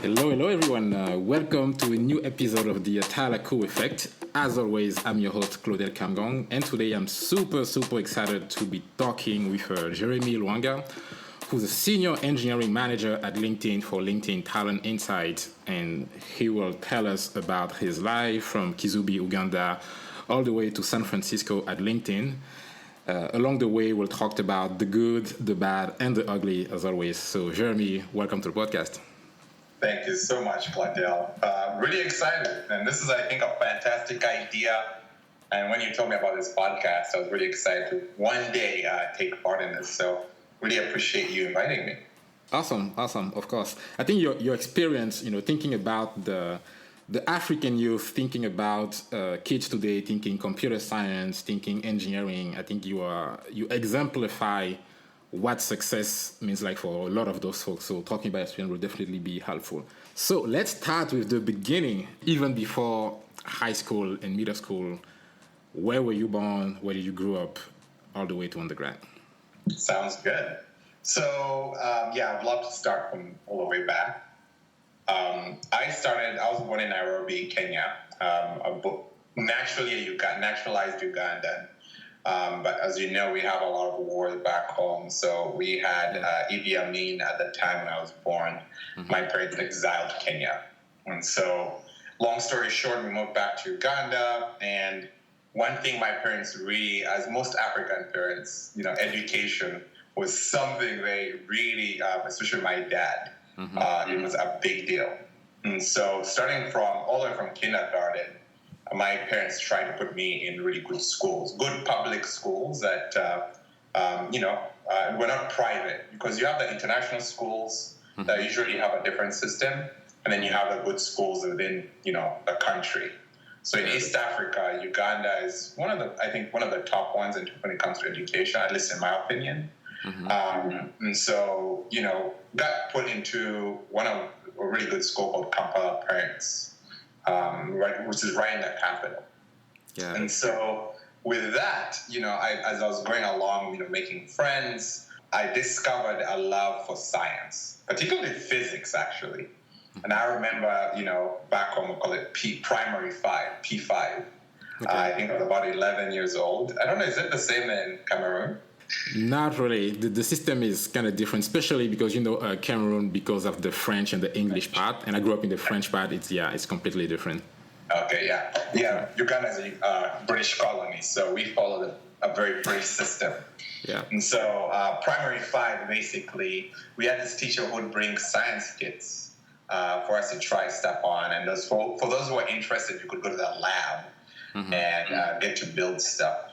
Hello everyone. Welcome to a new episode of the Talaku Effect. As always, I'm your host Claudel Kamgong, and today I'm super excited to be talking with Jeremy Lwanga, who's a senior engineering manager at LinkedIn for LinkedIn Talent Insights, and he will tell us about his life from Kizubi, Uganda, all the way to San Francisco at LinkedIn. Along the way, we'll talk about the good, the bad, and the ugly, as always. So, Jeremy, welcome to the podcast. Thank you so much, Claudel. Really excited. And this is, I think, a fantastic idea. And when you told me about this podcast, I was really excited to one day take part in this. So really appreciate you inviting me. Awesome. Of course. I think your experience, thinking about the African youth, thinking about kids today, thinking computer science, thinking engineering, I think you exemplify what success means like for a lot of those folks. So talking about experience will definitely be helpful. So let's start with the beginning, even before high school and middle school. Where were you born? Where did you grow up? All the way to undergrad. Sounds good. So, I'd love to start from all the way back. I was born in Nairobi, Kenya. Naturalized Ugandan. But as you know, we have a lot of wars back home. So we had Idi Amin at the time when I was born. Mm-hmm. My parents exiled to Kenya. And so, long story short, we moved back to Uganda. And one thing my parents really, as most African parents, education was something they really, especially my dad, it was a big deal. And so starting all the way from kindergarten, my parents tried to put me in really good schools, good public schools that, were not private, because you have the international schools that usually have a different system, and then you have the good schools within, the country. So in East Africa, Uganda is one of the top ones when it comes to education, at least in my opinion. And so, got put into a really good school called Kampala Parents. Which is right in the capital. Yeah. And so with that, as I was going along, making friends, I discovered a love for science, particularly physics, actually. And I remember, back home we call it primary 5, P5. Okay. I think I was about 11 years old. I don't know, is it the same in Cameroon? Not really. The system is kind of different, especially because, Cameroon, because of the French and the English part, and I grew up in the French part, it's completely different. Okay, yeah. Uganda is a British colony, so we followed a very British system. Yeah. And so primary 5, basically, we had this teacher who would bring science kits for us to try stuff on, and for those who are interested, you could go to the lab and get to build stuff.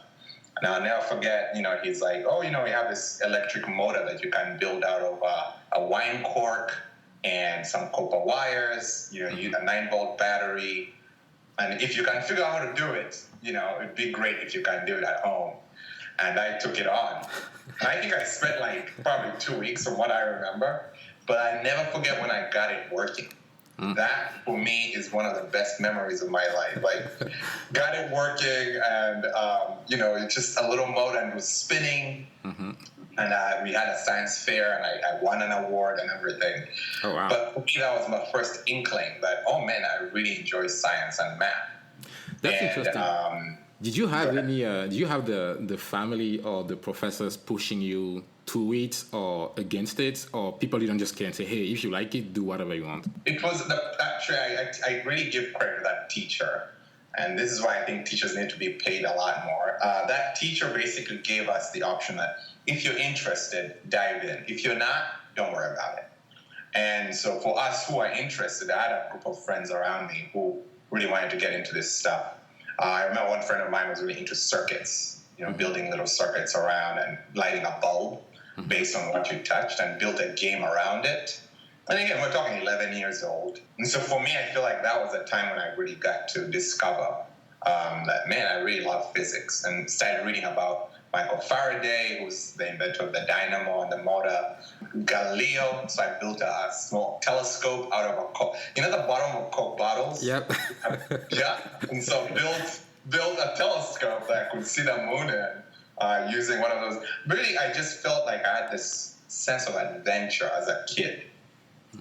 Now, I'll never forget, he's like, we have this electric motor that you can build out of a wine cork and some copper wires, you need a 9-volt battery. And if you can figure out how to do it, it'd be great if you can do it at home. And I took it on. And I think I spent probably 2 weeks from what I remember, but I never forget when I got it working. That, for me, is one of the best memories of my life. Got it working, and, it's just a little motor, and it was spinning. And we had a science fair, and I won an award and everything. Oh, wow. But for me, that was my first inkling that, I really enjoy science and math. That's interesting. Did you have did you have the family or the professors pushing you to it or against it, or people didn't just care and say, hey, if you like it, do whatever you want? It was actually, I really give credit to that teacher. And this is why I think teachers need to be paid a lot more. That teacher basically gave us the option that if you're interested, dive in. If you're not, don't worry about it. And so for us who are interested, I had a group of friends around me who really wanted to get into this stuff. I remember one friend of mine was really into circuits, building little circuits around and lighting a bulb based on what you touched, and built a game around it. And again, we're talking 11 years old. And so for me, I feel like that was a time when I really got to discover that, I really love physics, and started reading about Michael Faraday, who's the inventor of the dynamo and the motor, Galileo. So I built a small telescope out of the bottom of Coke bottles. Yep. Yeah. And so built a telescope that could see the moon in using one of those. Really, I just felt like I had this sense of adventure as a kid.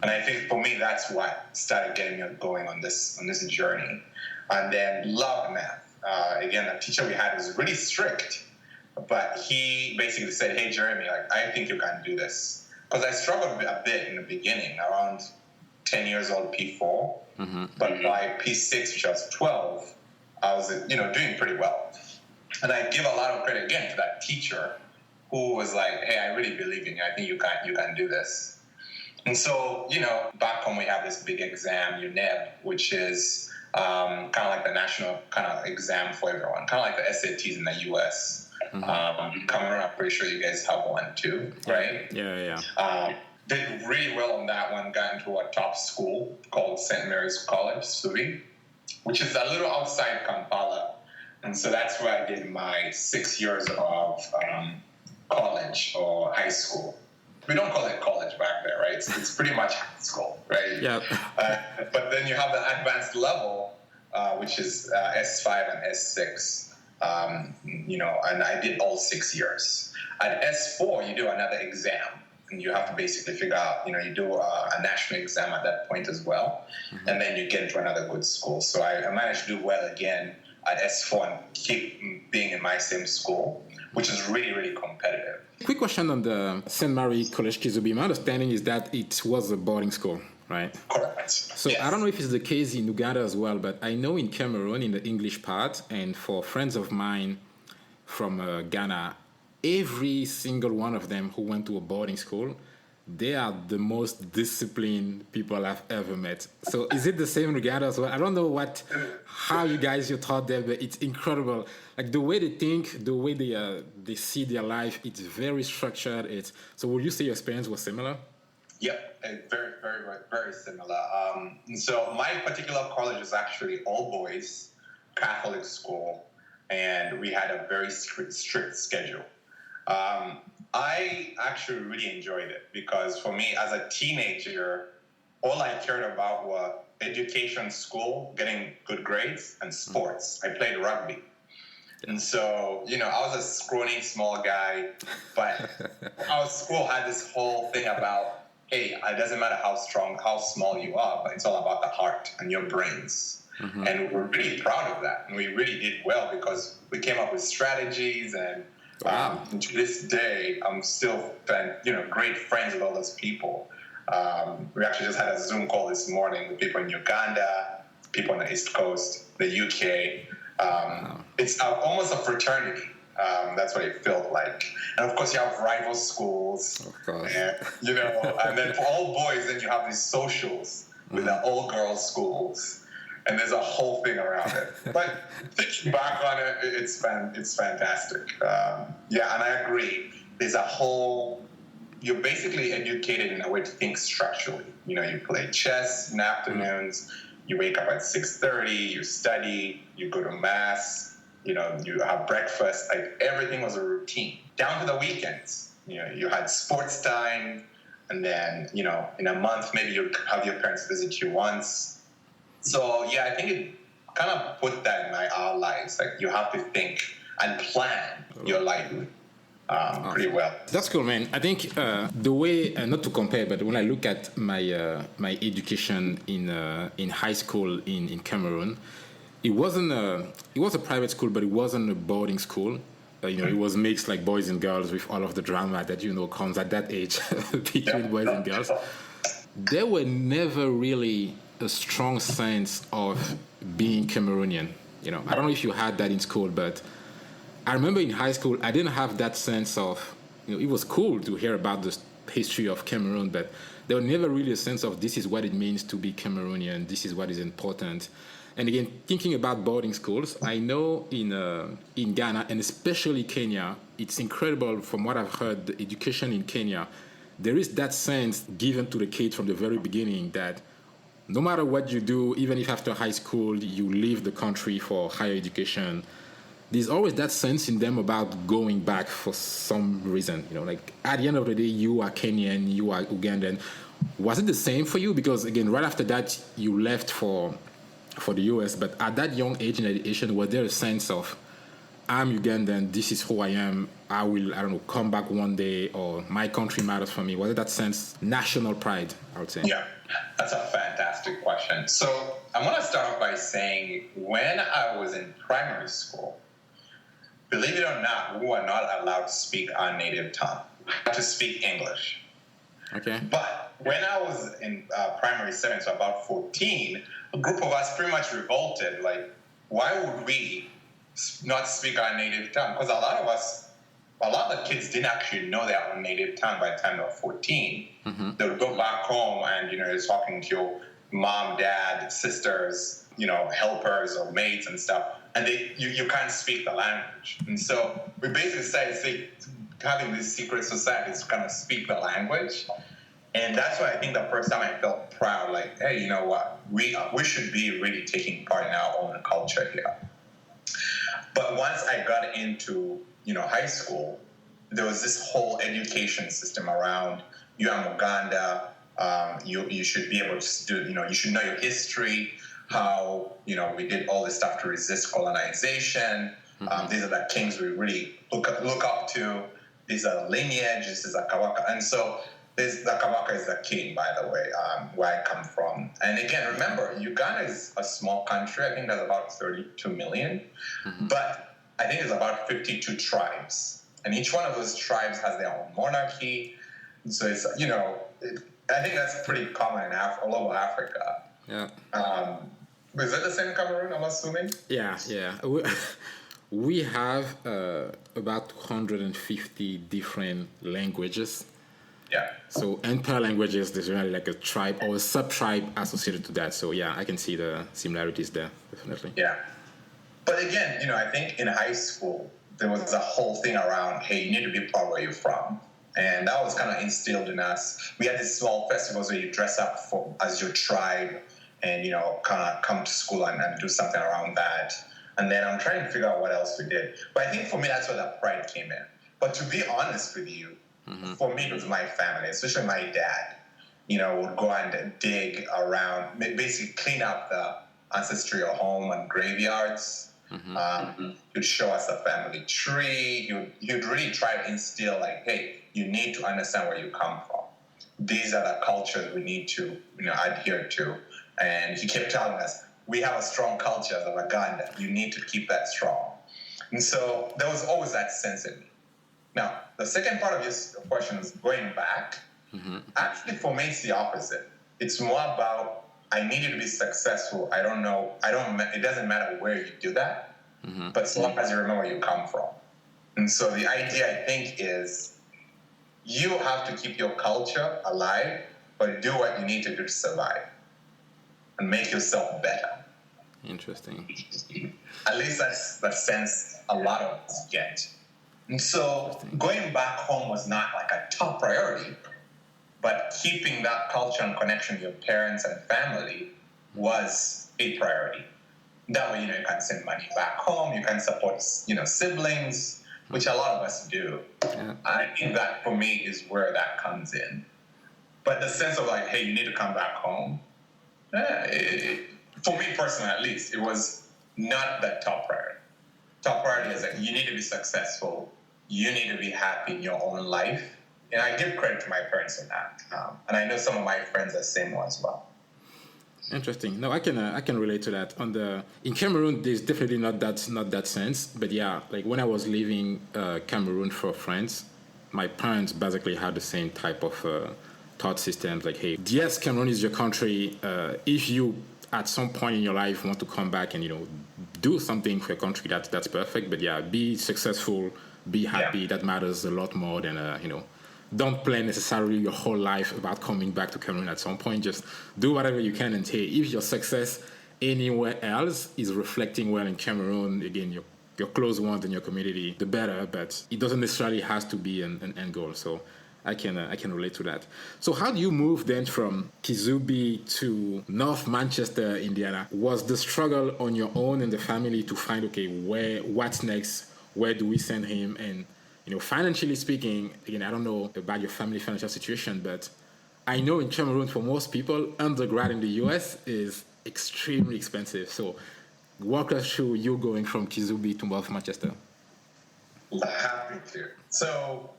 And I think for me, that's what started getting me going on this journey. And then loved math. Again, the teacher we had was really strict, but he basically said, "Hey, Jeremy, like, I think you can do this." Because I struggled a bit in the beginning, around 10 years old, P4. But by P6, which I was 12, I was, doing pretty well. And I give a lot of credit again to that teacher who was like, "Hey, I really believe in you. I think you can do this." And so, back home we have this big exam, UNEB, which is kind of like the national kind of exam for everyone, kind of like the SATs in the US. Cameroon, I'm pretty sure you guys have one too, right? Yeah. Did really well on that one, got into a top school called St. Mary's College, Subi, which is a little outside Kampala. And so that's where I did my 6 years of college or high school. We don't call it college back there, right? It's pretty much high school, right? Yeah. But then you have the advanced level, which is S5 and S6. And I did all 6 years. At S4, you do another exam, and you have to basically figure out, you do a national exam at that point as well, and then you get into another good school. So I managed to do well again at S4 and keep being in my same school, which is really, really competitive. Quick question on the St. Mary College Kizubi. My understanding is that it was a boarding school, right? Correct. So yes. I don't know if it's the case in Uganda as well, but I know in Cameroon, in the English part, and for friends of mine from Ghana, every single one of them who went to a boarding school, they are the most disciplined people I've ever met. So is it the same in Uganda as well? I don't know how you taught them, but it's incredible. Like the way they think, the way they see their life, it's very structured. So would you say your experience was similar? Yep, very, very, very similar. So my particular college is actually all boys, Catholic school, and we had a very strict schedule. I actually really enjoyed it because for me, as a teenager, all I cared about were education, school, getting good grades, and sports. I played rugby. And so, I was a scrawny, small guy, but our school had this whole thing about, hey, it doesn't matter how small you are, but it's all about the heart and your brains. And we're really proud of that. And we really did well because we came up with strategies and to this day, I'm still, great friends with all those people. We actually just had a Zoom call this morning with people in Uganda, people on the East Coast, the UK. It's almost a fraternity. That's what it felt like. And of course, you have rival schools. Of course. And, and then for all boys, then you have these socials with the all-girls schools. And there's a whole thing around it. But thinking back on it, it's fantastic. And I agree. There's a whole... You're basically educated in a way to think structurally. You play chess in the afternoons. You wake up at 6:30. You study. You go to mass. You have breakfast. Like everything was a routine. Down to the weekends. You had sports time. And then, in a month, maybe you have your parents visit you once. So, I think it kind of put that in our lives. Like, you have to think and plan your life pretty well. That's cool, man. I think the way, not to compare, but when I look at my education in high school in Cameroon, it was a private school, but it wasn't a boarding school. It was mixed like boys and girls with all of the drama that, comes at that age between boys and girls. There were never really a strong sense of being Cameroonian. I don't know if you had that in school, but I remember in high school, I didn't have that sense of, it was cool to hear about the history of Cameroon, but there was never really a sense of this is what it means to be Cameroonian, this is what is important. And again, thinking about boarding schools, I know in Ghana, and especially Kenya, it's incredible from what I've heard, the education in Kenya, there is that sense given to the kids from the very beginning that no matter what you do, even if after high school you leave the country for higher education, there's always that sense in them about going back for some reason. Like at the end of the day, you are Kenyan, you are Ugandan. Was it the same for you? Because again, right after that, you left for the US, but at that young age in education, was there a sense of I'm Ugandan, this is who I am, I will, I don't know, come back one day, or my country matters for me? Was it that sense, national pride, I would say? Yeah, that's a fantastic question. So I want to start off by saying when I was in primary school, believe it or not, we were not allowed to speak our native tongue. We had to speak English. Okay. But when I was in primary 7, so about 14, a group of us pretty much revolted. Like, why would we not speak our native tongue? Because a lot of the kids didn't actually know their own native tongue by the time they were 14. Mm-hmm. They would go back home and, you're talking to your mom, dad, sisters, helpers or mates and stuff, and you can't speak the language. And so we basically decided having this secret society to kind of speak the language. And that's why I think the first time I felt proud, like, hey, you know what? We should be really taking part in our own culture here. But once I got into, high school, there was this whole education system around, you're in Uganda, you should be able to do, you should know your history, how, we did all this stuff to resist colonization. Mm-hmm. These are the kings we really look up to. These are the lineage, this is a Kawaka. And so the Kawaka is the king, by the way, where I come from. And again, remember, Uganda is a small country. I think there's about 32 million. Mm-hmm. But I think there's about 52 tribes. And each one of those tribes has their own monarchy. And so it's, I think that's pretty common in all over Africa. Yeah. Is that the same in Cameroon, I'm assuming? Yeah. We have about 150 different languages. Yeah. So, and per languages, there's really like a tribe or a sub-tribe associated to that. So, yeah, I can see the similarities there, definitely. Yeah. But again, I think in high school, there was a whole thing around, hey, you need to be proud where you're from. And that was kind of instilled in us. We had these small festivals where you dress up as your tribe and, kind of come to school and do something around that. And then I'm trying to figure out what else we did. But I think for me, that's where that pride came in. But to be honest with you, mm-hmm. for me, it was my family, especially my dad, would go and dig around, basically clean up the ancestral home and graveyards. Mm-hmm. He'd show us the family tree. He would really try to instill, like, hey, you need to understand where you come from. These are the cultures we need to, adhere to. And he kept telling us, we have a strong culture of Uganda. You need to keep that strong. And so there was always that sense in me. Now, the second part of your question is going back. Mm-hmm. Actually, for me, it's the opposite. It's more about, I need you to be successful. It doesn't matter where you do that, mm-hmm. but as long as you remember where you come from. And so the idea, I think, is you have to keep your culture alive, but do what you need to do to survive and make yourself better. Interesting. At least that's the sense a lot of us get. And so going back home was not like a top priority, but keeping that culture and connection with your parents and family was a priority. That way, you can send money back home, you can support, siblings, which a lot of us do. Yeah. I think that for me is where that comes in. But the sense of like, hey, you need to come back home, for me personally at least, it was not the top priority. Top priority is that you need to be successful, you need to be happy in your own life. And I give credit to my parents on that. And I know some of my friends are the same way as well. Interesting. No, I can relate to that. In Cameroon, there's definitely not that sense. But yeah, like when I was leaving Cameroon for France, my parents basically had the same type of thought systems. Like, hey, yes, Cameroon is your country. If you at some point in your life want to come back and do something for your country, that's perfect. But yeah, be successful, be happy. Yeah. That matters a lot more than don't plan necessarily your whole life about coming back to Cameroon at some point. Just do whatever you can and hey, if your success anywhere else is reflecting well in Cameroon, again, your close ones in your community, the better, but it doesn't necessarily have to be an end goal. So I can relate to that. So how do you move then from Kizubi to North Manchester, Indiana? Was the struggle on your own and the family to find, okay, what's next? Where do we send him? And financially speaking, again, I don't know about your family financial situation, but I know in Cameroon, for most people, undergrad in the US is extremely expensive. So walk us through you going from Kizubi to North Manchester. Happy to. So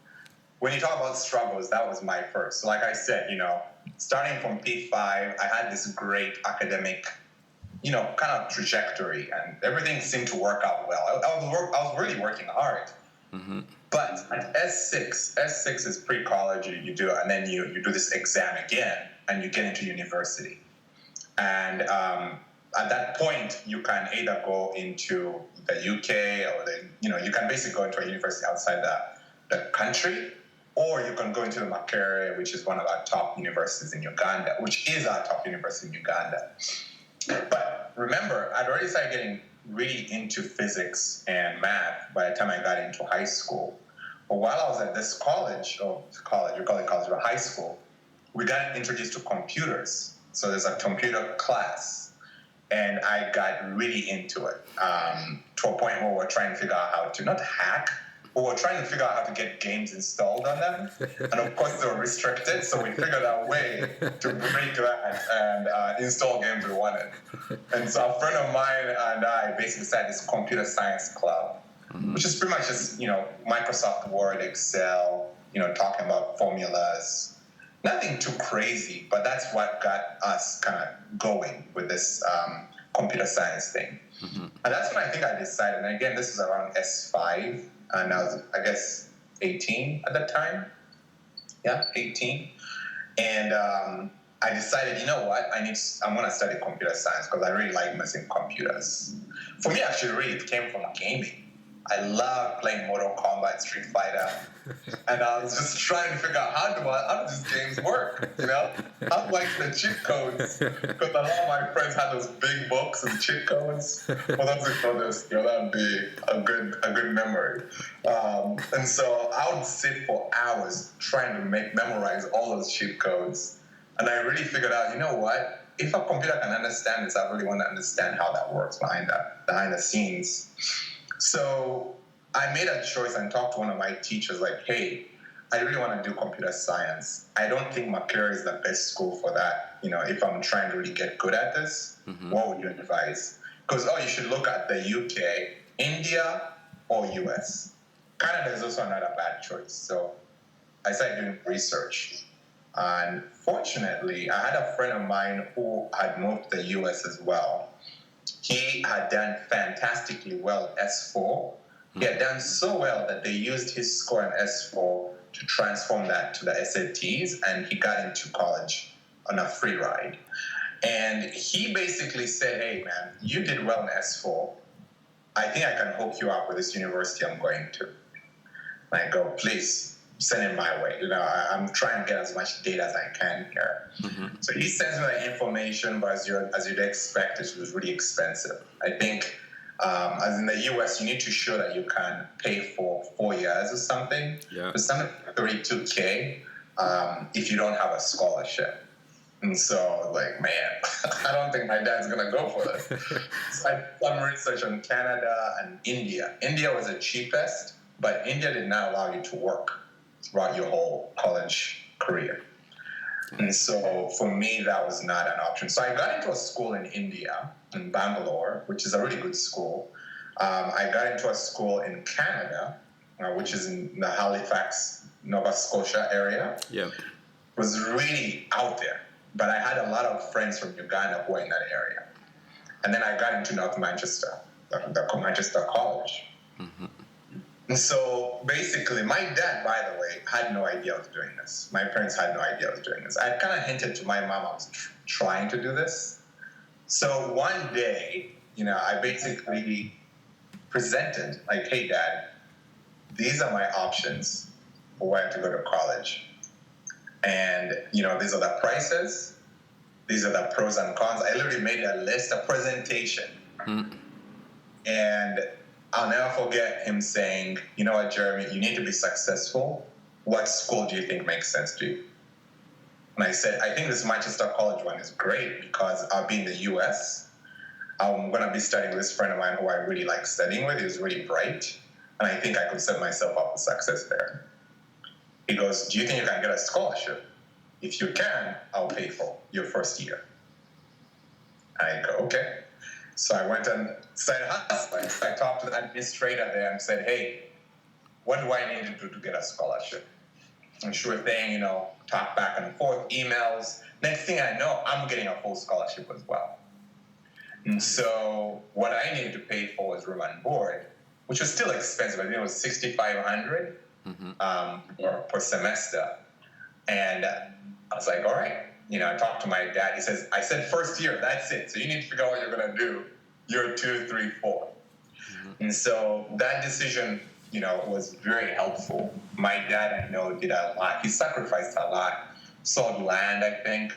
when you talk about struggles, that was my first. So like I said, starting from P5, I had this great academic, kind of trajectory, and everything seemed to work out well. I was really working hard. Mm-hmm. But at S6 is pre-college, you do, and then you do this exam again, and you get into university. And at that point, you can either go into the UK or you can basically go into a university outside the country, or you can go into the Makerere, which is one of our top universities in Uganda, which is our top university in Uganda. But remember, I'd already started getting really into physics and math by the time I got into high school. But while I was at this college, but high school, we got introduced to computers. So there's a computer class, and I got really into it to a point where we're trying to figure out how to not hack, but we're trying to figure out how to get games installed on them. And of course, they were restricted, so we figured out a way to break that and install games we wanted. And so a friend of mine and I basically started this computer science club, which is pretty much just, Microsoft Word, Excel, talking about formulas. Nothing too crazy, but that's what got us kind of going with this computer science thing. Mm-hmm. And that's when I think I decided, and again, this is around S5, and I was, I guess, 18 at that time. Yeah, 18. And I decided, you know what, I'm going to study computer science because I really like messing computers. For me, actually, really, it came from gaming. I love playing Mortal Kombat, Street Fighter, and I was just trying to figure out how do these games work, How do I get the cheat codes? Because a lot of my friends had those big books and cheat codes. Well, that's for this, that would be a good memory. And so I would sit for hours trying to memorize all those cheat codes, and I really figured out, you know what? If a computer can understand this, I really want to understand how that works behind the scenes. So I made a choice and talked to one of my teachers like, hey, I really want to do computer science. I don't think Makerere is the best school for that. If I'm trying to really get good at this, what would you advise? Because, you should look at the UK, India, or US. Canada is also not a bad choice. So I started doing research. And fortunately, I had a friend of mine who had moved to the US as well. He had done fantastically well at S4. He had done so well that they used his score in S4 to transform that to the SATs, and he got into college on a free ride. And he basically said, hey, man, you did well in S4. I think I can hook you up with this university I'm going to. And I go, please, send it my way. I'm trying to get as much data as I can here. Mm-hmm. So he sends me the information, but as you'd expect, it was really expensive. I think, as in the US, you need to show that you can pay for 4 years or something. Yeah. It's something like $32K if you don't have a scholarship. And so, man, I don't think my dad's going to go for this. So I did some research on Canada and India. India was the cheapest, but India did not allow you to work throughout your whole college career. And so for me, that was not an option. So I got into a school in India, in Bangalore, which is a really good school. I got into a school in Canada, which is in the Halifax, Nova Scotia area. Yeah. It was really out there. But I had a lot of friends from Uganda who were in that area. And then I got into North Manchester, the Manchester College. Mm-hmm. And so basically, my dad, by the way, had no idea I was doing this. My parents had no idea I was doing this. I kind of hinted to my mom I was trying to do this. So one day, I basically presented, like, hey, Dad, these are my options for where to go to college. And, these are the prices. These are the pros and cons. I literally made a list, a presentation. Mm-hmm. And I'll never forget him saying, you know what, Jeremy, you need to be successful. What school do you think makes sense to you? And I said, I think this Manchester College one is great because I'll be in the US. I'm going to be studying with this friend of mine who I really like studying with. He was really bright. And I think I could set myself up for success there. He goes, do you think you can get a scholarship? If you can, I'll pay for your first year. And I go, okay. So I went and started hustling. So I talked to the administrator there and said, hey, what do I need to do to get a scholarship? And sure thing, talk back and forth, emails. Next thing I know, I'm getting a full scholarship as well. And so what I needed to pay for was room and board, which was still expensive. I think it was $6,500 per semester. And I was like, all right. I talked to my dad. He says, I said, first year, that's it. So you need to figure out what you're going to do year 2, 3, 4. And so that decision, was very helpful. My dad, I know, did a lot. He sacrificed a lot, sold land, I think,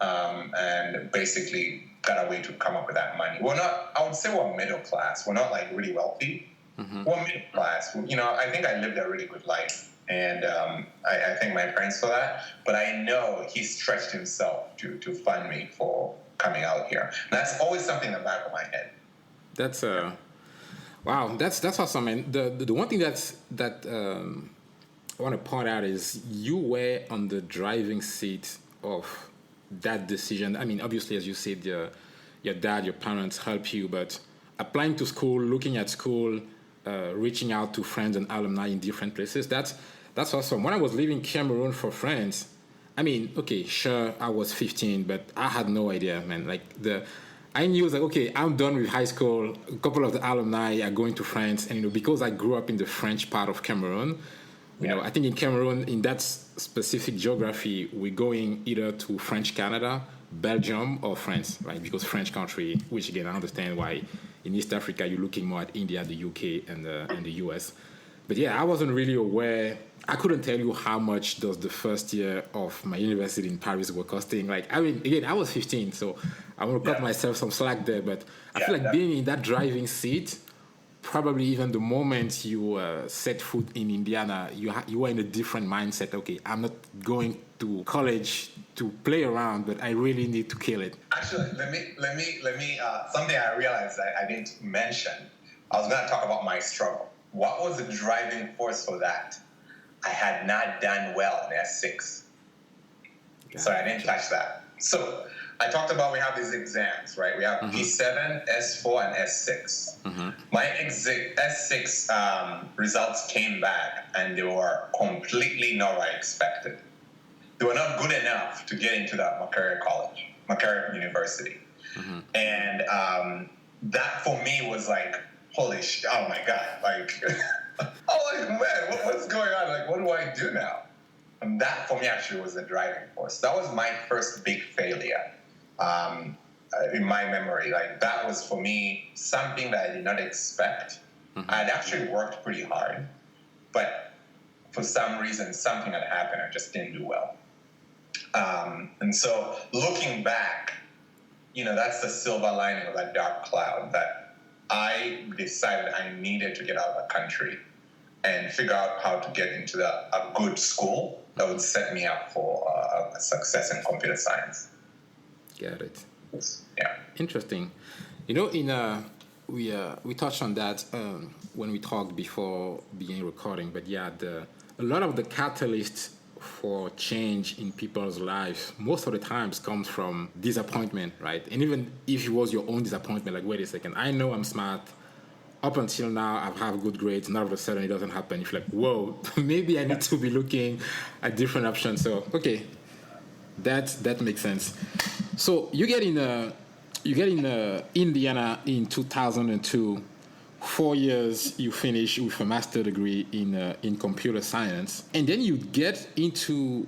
and basically got a way to come up with that money. I would say we're middle class. We're not like really wealthy. We're middle class. I think I lived a really good life. And I thank my parents for that. But I know he stretched himself to fund me for coming out here. And that's always something in the back of my head. That's wow. That's awesome. And the one thing that I want to point out is you were on the driving seat of that decision. I mean, obviously, as you said, your dad, your parents help you, but applying to school, looking at school, reaching out to friends and alumni in different places. That's awesome. When I was leaving Cameroon for France, I mean, okay, sure, I was 15, but I had no idea, man. I knew, like, okay, I'm done with high school. A couple of the alumni are going to France, and because I grew up in the French part of Cameroon, I think in Cameroon, in that specific geography, we're going either to French Canada, Belgium, or France, right? Because French country, which again I understand why in East Africa you're looking more at India, the UK, and the US. But yeah, I wasn't really aware. I couldn't tell you how much does the first year of my university in Paris were costing. Again, I was 15, so I want to cut myself some slack there. But I feel like being in that driving seat, probably even the moment you set foot in Indiana, you were in a different mindset. Okay, I'm not going to college to play around, but I really need to kill it. Actually, let me. Something I realized I didn't mention. I was going to talk about my struggle. What was the driving force for that? I had not done well in S6. So I didn't touch that. So I talked about we have these exams, right? We have P7, S4, and S6. My S6 results came back, and they were completely not what I expected. They were not good enough to get into that Makerere University. And that for me was like, holy shit, oh my God. Man, what's going on? What do I do now? And that for me actually was the driving force. That was my first big failure in my memory. That was for me something that I did not expect. I'd actually worked pretty hard, but for some reason, something had happened. I just didn't do well. And so looking back, that's the silver lining of that dark cloud, that I decided I needed to get out of the country and figure out how to get into a good school that would set me up for a success in computer science. Got it. Yeah. Interesting. We touched on that when we talked before beginning recording, but yeah, a lot of the catalysts for change in people's lives most of the times comes from disappointment, right? And even if it was your own disappointment, wait a second, I know I'm smart. Up until now, I have good grades. Now all of a sudden, it doesn't happen. You're like, whoa, maybe I need to be looking at different options. So, okay, that makes sense. So you get in Indiana in 2002. 4 years you finish with a master's degree in computer science, and then you get into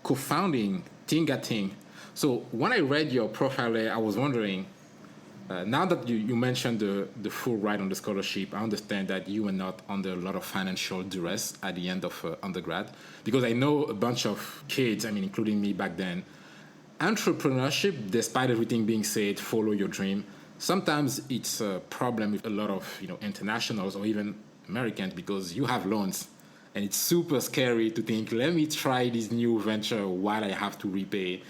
co-founding Tingating. So when I read your profile there, I was wondering, now that you mentioned the full ride on the scholarship, I understand that you were not under a lot of financial duress at the end of undergrad, because I know a bunch of kids, including me back then, entrepreneurship, despite everything being said, follow your dream. Sometimes it's a problem with a lot of internationals or even Americans, because you have loans, and it's super scary to think, let me try this new venture while I have to repay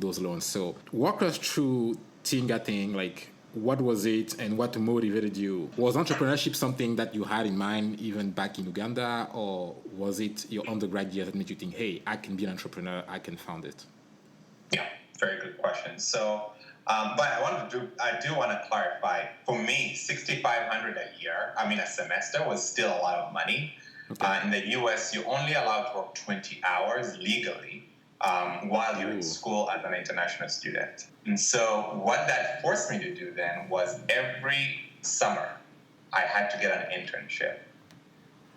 those loans. So walk us through Tingating, what was it and what motivated you? Was entrepreneurship something that you had in mind even back in Uganda, or was it your undergrad years that made you think, hey, I can be an entrepreneur, I can found it? Yeah, very good question. So, but I do want to clarify. For me, $6,500 a year, a semester, was still a lot of money. Okay. In the US, you're only allowed to work 20 hours legally while you're in school as an international student. And so what that forced me to do then was every summer, I had to get an internship.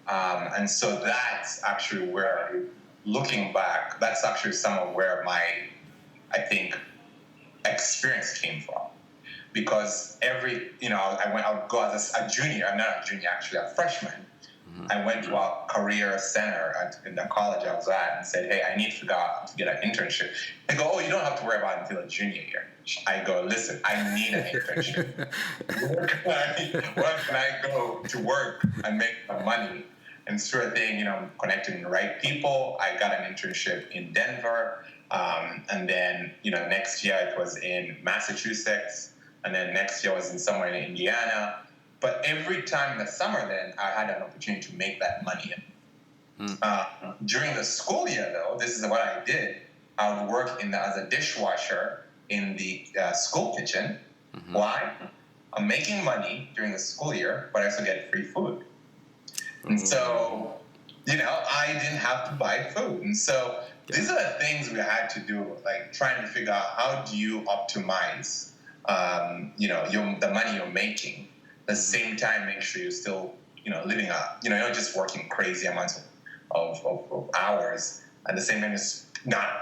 And so that's actually where, looking back, that's actually some of where my, I think, experience came from. Because I would go as a junior, I'm not a junior, actually, a freshman. Mm-hmm. I went to a career center in the college I was at and said, hey, I need to get an internship. They go, oh, you don't have to worry about it until a junior year. I go, listen, I need an internship. Where can I go to work and make money? And sort of thing, connecting the right people. I got an internship in Denver. And then, next year it was in Massachusetts. And then next year was in somewhere in Indiana. But every time in the summer then, I had an opportunity to make that money. During the school year, though, this is what I did. I would work as a dishwasher in the school kitchen. Mm-hmm. Why? I'm making money during the school year, but I also get free food. And so, I didn't have to buy food. And so these are the things we had to do, like trying to figure out how do you optimize, the money you're making. At the same time, make sure you're still, living up, you're not just working crazy amounts of hours. At the same time,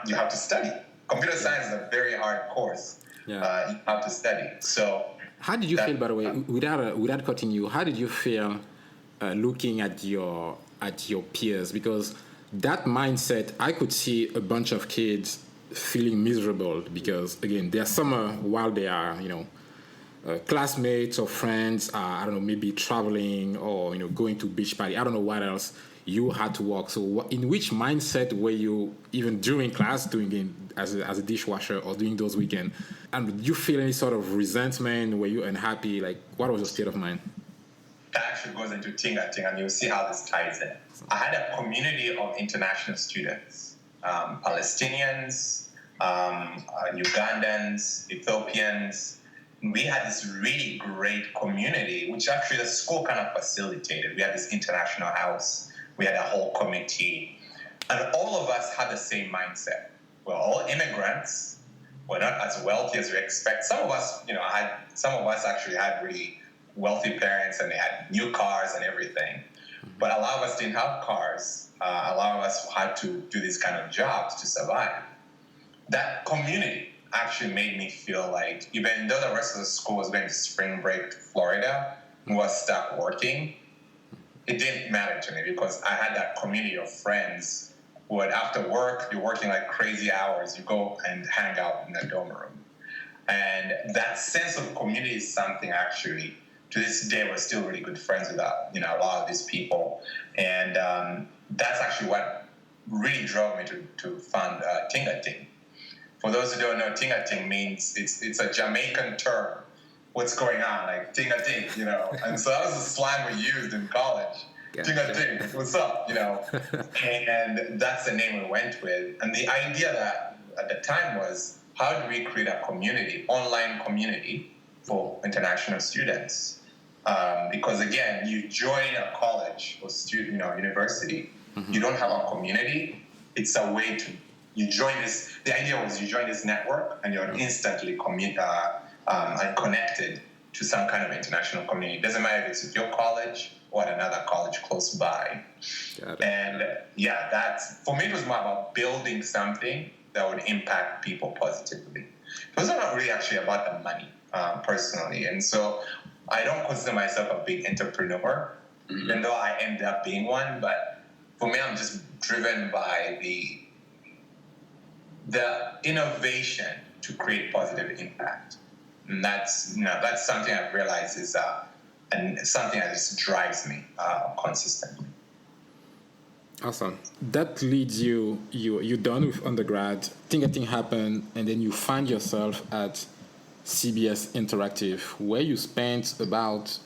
you have to study. Computer science is a very hard course. Yeah. You have to study. So how did you feel, by the way, without cutting you, how did you feel looking at your peers? Because that mindset, I could see a bunch of kids feeling miserable because, again, their summer, while they are, classmates or friends are, I don't know, maybe traveling or, going to beach party, I don't know what else, you had to work. So in which mindset were you, even during class, doing it as a dishwasher or doing those weekends? And did you feel any sort of resentment? Were you unhappy? Like, what was your state of mind? That actually goes into Tinga Ting, and you'll see how this ties in. I had a community of international students, Palestinians, Ugandans, Ethiopians. We had this really great community, which actually the school kind of facilitated. We had this international house. We had a whole committee. And all of us had the same mindset. We're all immigrants. We're not as wealthy as we expect. Some of us, actually had really wealthy parents, and they had new cars and everything. But a lot of us didn't have cars. A lot of us had to do these kind of jobs to survive. That community actually made me feel like, even though the rest of the school was going to spring break to Florida and was stuck working, it didn't matter to me because I had that community of friends who would, after work, you're working like crazy hours, you go and hang out in the dorm room. And that sense of community is something actually, to this day, we're still really good friends with a lot of these people. And that's actually what really drove me to found Tinga Ting. For those who don't know, Tinga Ting means it's a Jamaican term. What's going on? Like Tinga Ting, And so that was the slang we used in college. Gotcha. Tinga Ting, what's up, And that's the name we went with. And the idea that at the time was, how do we create a community, online community for international students? Because again, you join a college or university, you don't have a community. It's a way to, you join this, the idea was you join this network and you're instantly connected to some kind of international community. It doesn't matter if it's at your college or at another college close by. And that's, for me, it was more about building something that would impact people positively. It was not really actually about the money, personally. And so I don't consider myself a big entrepreneur, even though I ended up being one. But for me, I'm just driven by the innovation to create positive impact. And that's something I've realized is and something that just drives me consistently. Awesome. That leads you're done with undergrad, Tinga Ting happened, and then you find yourself at CBS Interactive, where you spent about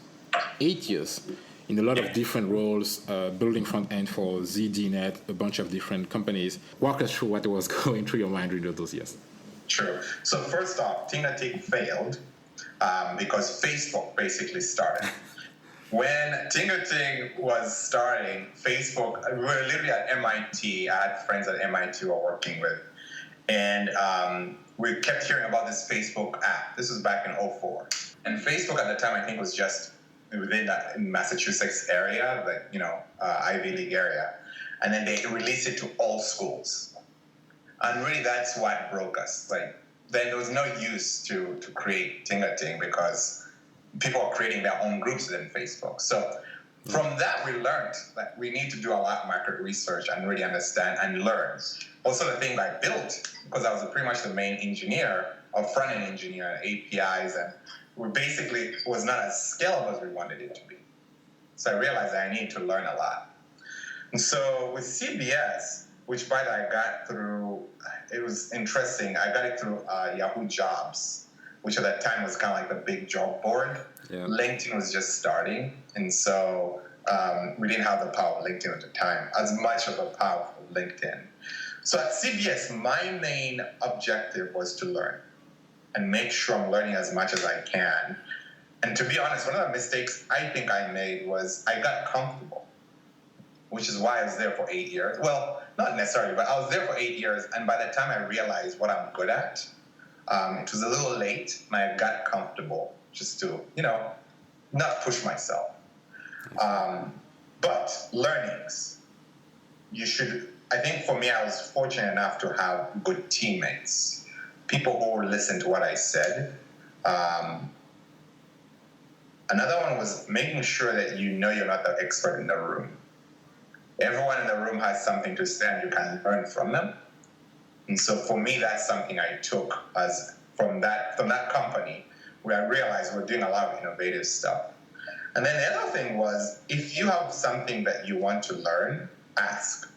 8 years in a lot of different roles, building front end for ZDNet, a bunch of different companies. Walk us through what was going through your mind during those years. Sure. So first off, Tinga Ting failed because Facebook basically started. When Tingating was starting, Facebook, we were literally at MIT. I had friends at MIT we were working with. And we kept hearing about this Facebook app. This was back in '04. And Facebook at the time, I think, was just within that Massachusetts area, like, Ivy League area. And then they released it to all schools. And really, that's what broke us. Like, then there was no use to create Tingating because people are creating their own groups within Facebook. So from that, we learned that we need to do a lot of market research and really understand and learn. Also, the thing I built, because I was pretty much the main engineer, or front-end engineer, APIs, and we basically was not as scalable as we wanted it to be. So I realized that I needed to learn a lot. And so with CBS, which by the way I got through, it was interesting, I got it through Yahoo Jobs, which at that time was kind of like the big job board. Yeah. LinkedIn was just starting, and so we didn't have the power of LinkedIn at the time, as much of a powerful LinkedIn. So at CBS, my main objective was to learn and make sure I'm learning as much as I can. And to be honest, one of the mistakes I think I made was I got comfortable, which is why I was there for 8 years. Well, not necessarily, but I was there for 8 years, and by the time I realized what I'm good at, it was a little late, and I got comfortable just to, not push myself. But learnings, I think for me, I was fortunate enough to have good teammates, people who would listen to what I said. Another one was making sure that you're not the expert in the room. Everyone in the room has something to say and you can learn from them. And so for me, that's something I took as from that company, where I realized we're doing a lot of innovative stuff. And then the other thing was, if you have something that you want to learn, ask.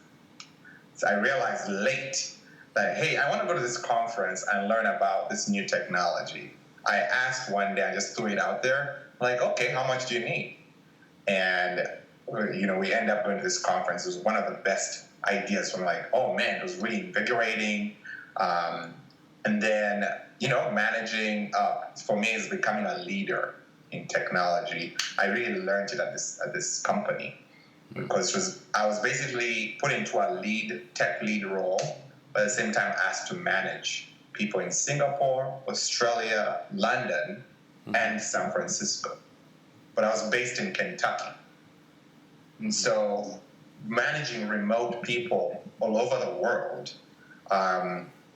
So I realized late that, hey, I want to go to this conference and learn about this new technology. I asked one day, I just threw it out there, like, okay, how much do you need? And, we end up going to this conference. It was one of the best ideas from like, oh man, it was really invigorating. And then, managing, for me, is becoming a leader in technology. I really learned it at this company because I was basically put into a tech lead role, but at the same time asked to manage people in Singapore, Australia, London, and San Francisco. But I was based in Kentucky. And so managing remote people all over the world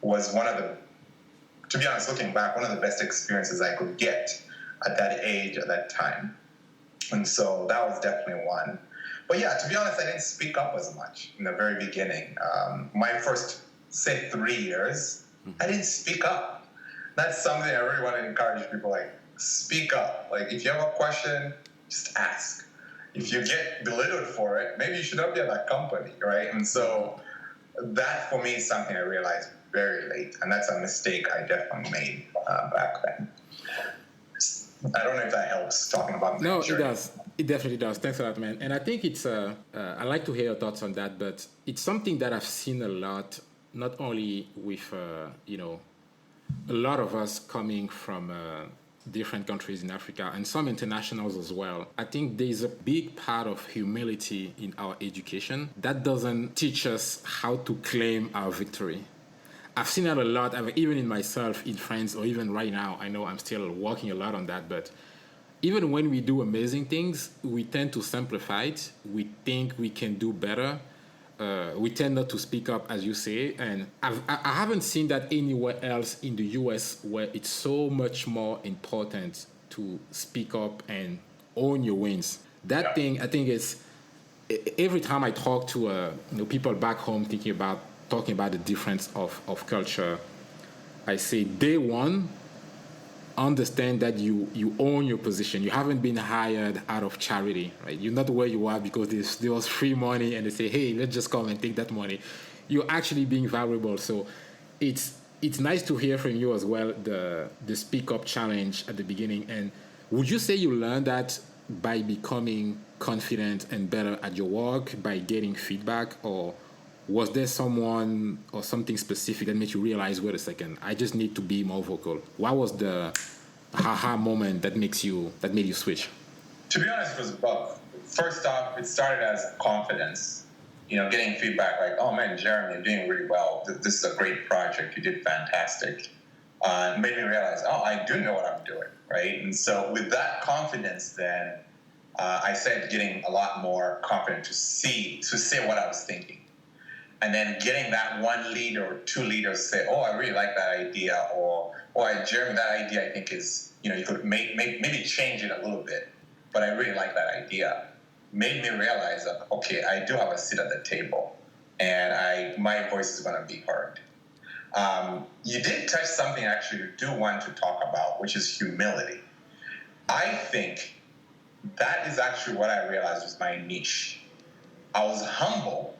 was to be honest, looking back, one of the best experiences I could get at that age, at that time. And so that was definitely one. But yeah, to be honest, I didn't speak up as much in the very beginning. My first, say, 3 years, I didn't speak up. That's something I really want to encourage people, like, speak up. Like, if you have a question, just ask. If you get belittled for it, maybe you should not be at that company, right? And so that, for me, is something I realized very late, and that's a mistake I definitely made back then. I don't know if that helps talking about that. No, it does. It definitely does. Thanks a lot, man. And I think it's, I like to hear your thoughts on that, but it's something that I've seen a lot, not only with, a lot of us coming from different countries in Africa and some internationals as well. I think there's a big part of humility in our education that doesn't teach us how to claim our victory. I've seen that a lot, even in myself, in friends, or even right now. I know I'm still working a lot on that, but even when we do amazing things, we tend to simplify it. We think we can do better. We tend not to speak up, as you say. And I haven't seen that anywhere else in the US where it's so much more important to speak up and own your wins. That thing, I think, is every time I talk to people back home talking about the difference of culture, I say day one, understand that you own your position. You haven't been hired out of charity, right? You're not where you are because there was free money and they say, hey, let's just come and take that money. You're actually being valuable. So it's nice to hear from you as well, the speak up challenge at the beginning. And would you say you learned that by becoming confident and better at your work, by getting feedback, or was there someone or something specific that made you realize, wait a second, I just need to be more vocal? What was the aha moment that made you switch? To be honest, it was both. First off, it started as confidence. Getting feedback like, "Oh man, Jeremy, you're doing really well. This is a great project. You did fantastic." Made me realize, oh, I do know what I'm doing, right? And so with that confidence, then I started getting a lot more confident to say what I was thinking. And then getting that one leader or two leaders say, "Oh, I really like that idea," or Jeremy, that idea I think is, you could maybe change it a little bit, but I really like that idea. Made me realize that, okay, I do have a seat at the table, and my voice is going to be heard. You did touch something actually you do want to talk about, which is humility. I think that is actually what I realized was my niche. I was humble,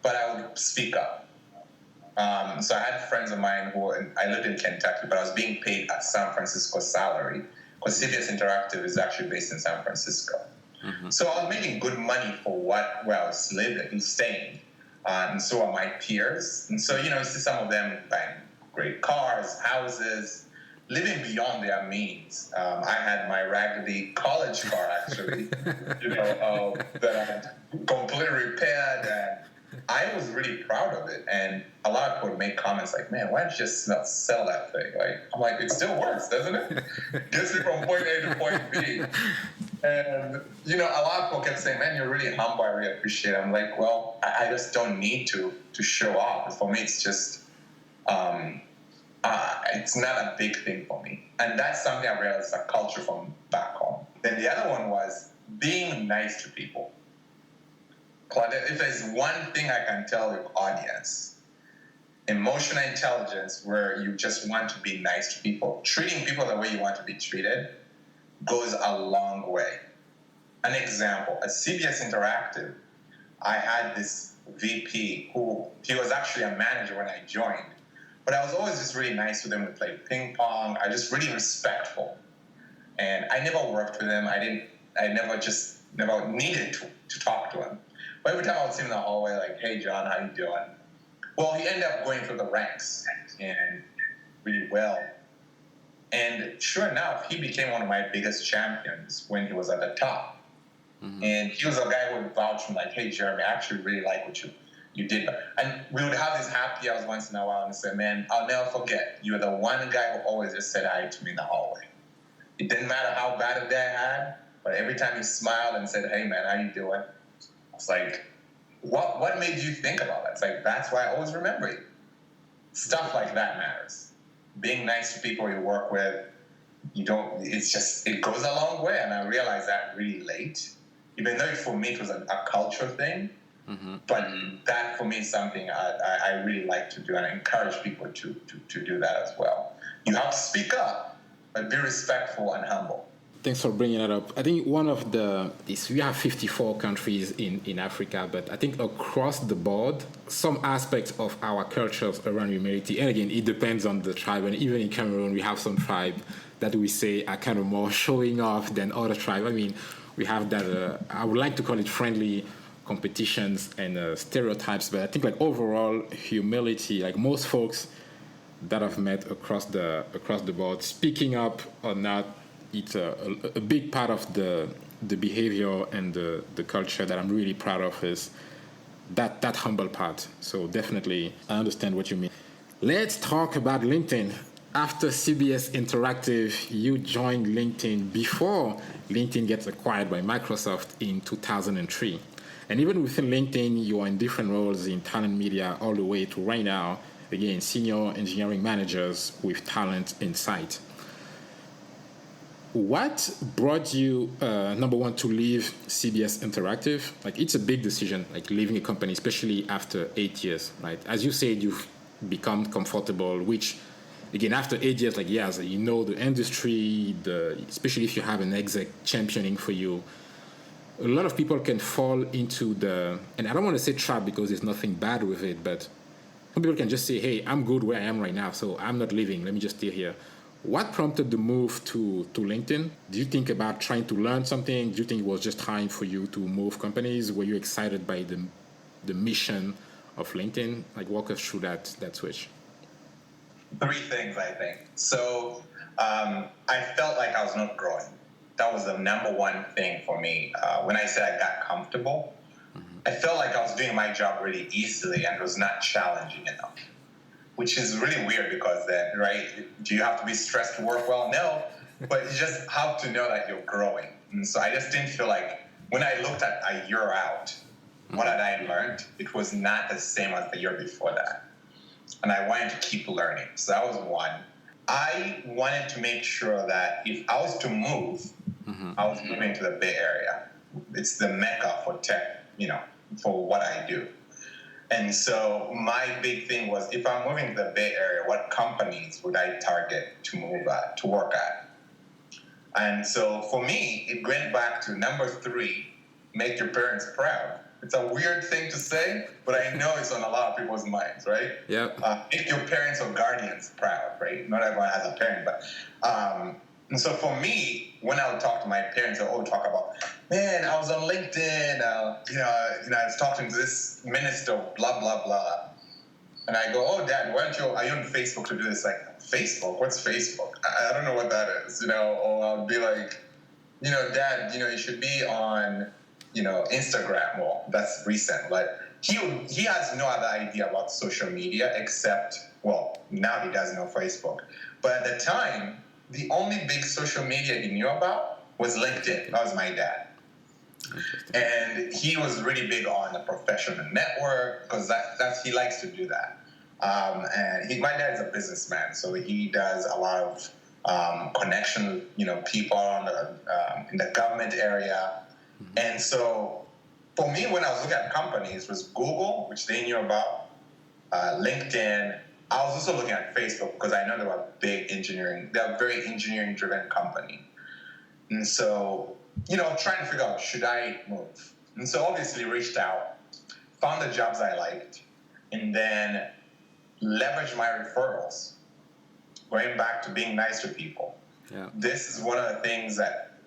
but I would speak up. So I had friends of mine I lived in Kentucky, but I was being paid a San Francisco salary because CBS Interactive is actually based in San Francisco. Mm-hmm. So I was making good money for where I was staying. And so are my peers. And so, you see some of them buying great cars, houses, living beyond their means. I had my raggedy college car, actually, that I completely repaired, and I was really proud of it. And a lot of people would make comments like, "Man, why don't you just not sell that thing?" I'm like, it still works, doesn't it? Gets me from point A to point B. And, a lot of people kept saying, "Man, you're really humble. I really appreciate it." I'm like, well, I just don't need to show off. For me, it's just, it's not a big thing for me. And that's something I realized is a culture from back home. Then the other one was being nice to people. Claudette, if there's one thing I can tell your audience, emotional intelligence, where you just want to be nice to people, treating people the way you want to be treated, goes a long way. An example, at CBS Interactive, I had this VP he was actually a manager when I joined, but I was always just really nice with him. We played ping pong. I was just really respectful. And I never worked with him. I never needed to talk to him. But every time I would see him in the hallway, like, "Hey, John, how you doing?" Well, he ended up going through the ranks and really well. And sure enough, he became one of my biggest champions when he was at the top. Mm-hmm. And he was a guy who would vouch for me, like, "Hey, Jeremy, I actually really like what you did." And we would have these happy hours once in a while and say, "Man, I'll never forget. You were the one guy who always just said hi to me in the hallway. It didn't matter how bad a day I had, but every time you smiled and said, 'Hey, man, how you doing?' It's like, what made you think about that?" It's like, that's why I always remember it. Stuff like that matters. Being nice to people you work with, it goes a long way. And I realized that really late, even though for me it was a culture thing. Mm-hmm. But that for me is something I really like to do, and I encourage people to do that as well. You have to speak up, but be respectful and humble. Thanks for bringing that up. I think we have 54 countries in Africa, but I think across the board, some aspects of our cultures around humility, and again, it depends on the tribe, and even in Cameroon, we have some tribe that we say are kind of more showing off than other tribes. I mean, we have that, I would like to call it friendly competitions and stereotypes, but I think like overall humility, like most folks that I've met across the board, speaking up or not, it's a big part of the behavior and the culture that I'm really proud of is that humble part. So definitely, I understand what you mean. Let's talk about LinkedIn. After CBS Interactive, you joined LinkedIn before LinkedIn gets acquired by Microsoft in 2003. And even within LinkedIn, you are in different roles in talent media all the way to right now, again, senior engineering managers with talent insight. What brought you, number one, to leave CBS Interactive? Like, it's a big decision, like leaving a company, especially after 8 years, right? As you said, you've become comfortable, which, again, after 8 years, like, yes, you know the industry, especially if you have an exec championing for you. A lot of people can fall into and I don't want to say trap because there's nothing bad with it, but some people can just say, "Hey, I'm good where I am right now, so I'm not leaving. Let me just stay here." What prompted the move to LinkedIn? Do you think about trying to learn something? Do you think it was just time for you to move companies? Were you excited by the mission of LinkedIn? Like, walk us through that switch. Three things, I think. So I felt like I was not growing. that was the number one thing for me. When I said I got comfortable, I felt like I was doing my job really easily and it was not challenging enough, which is really weird because then, right, do you have to be stressed to work well? No, but you just have to know that you're growing. And so I just didn't feel like, when I looked at a year out, what had I learned, it was not the same as the year before that. And I wanted to keep learning. So that was one. I wanted to make sure that if I was to move, I was moving to the Bay Area. It's the mecca for tech, for what I do. And so my big thing was, if I'm moving to the Bay Area, what companies would I target to move at, to work at? And so for me, it went back to number 3, make your parents proud. It's a weird thing to say, but I know it's on a lot of people's minds, right? Yep. Make your parents or guardians proud, right? Not everyone has a parent, but and so for me, when I would talk to my parents, I would talk about, man, I was on LinkedIn, I was talking to this minister, blah blah blah, and I go, oh, Dad, are you on Facebook to do this? Like, Facebook? What's Facebook? I don't know what that is, Or I'll be like, Dad, you should be on, Instagram. Well, that's recent, but he has no other idea about social media except, well, now he does know Facebook. But at the time, the only big social media he knew about was LinkedIn. That was my dad. And he was really big on the professional network because he likes to do that. And my dad's a businessman, so he does a lot of connection, people in the government area. And so for me, when I was looking at companies, it was Google, which they knew about, LinkedIn. I was also looking at Facebook because I know they were they're a very engineering-driven company. And so, trying to figure out, should I move? And so obviously reached out, found the jobs I liked, and then leveraged my referrals, going back to being nice to people. Yeah. This is one of the things that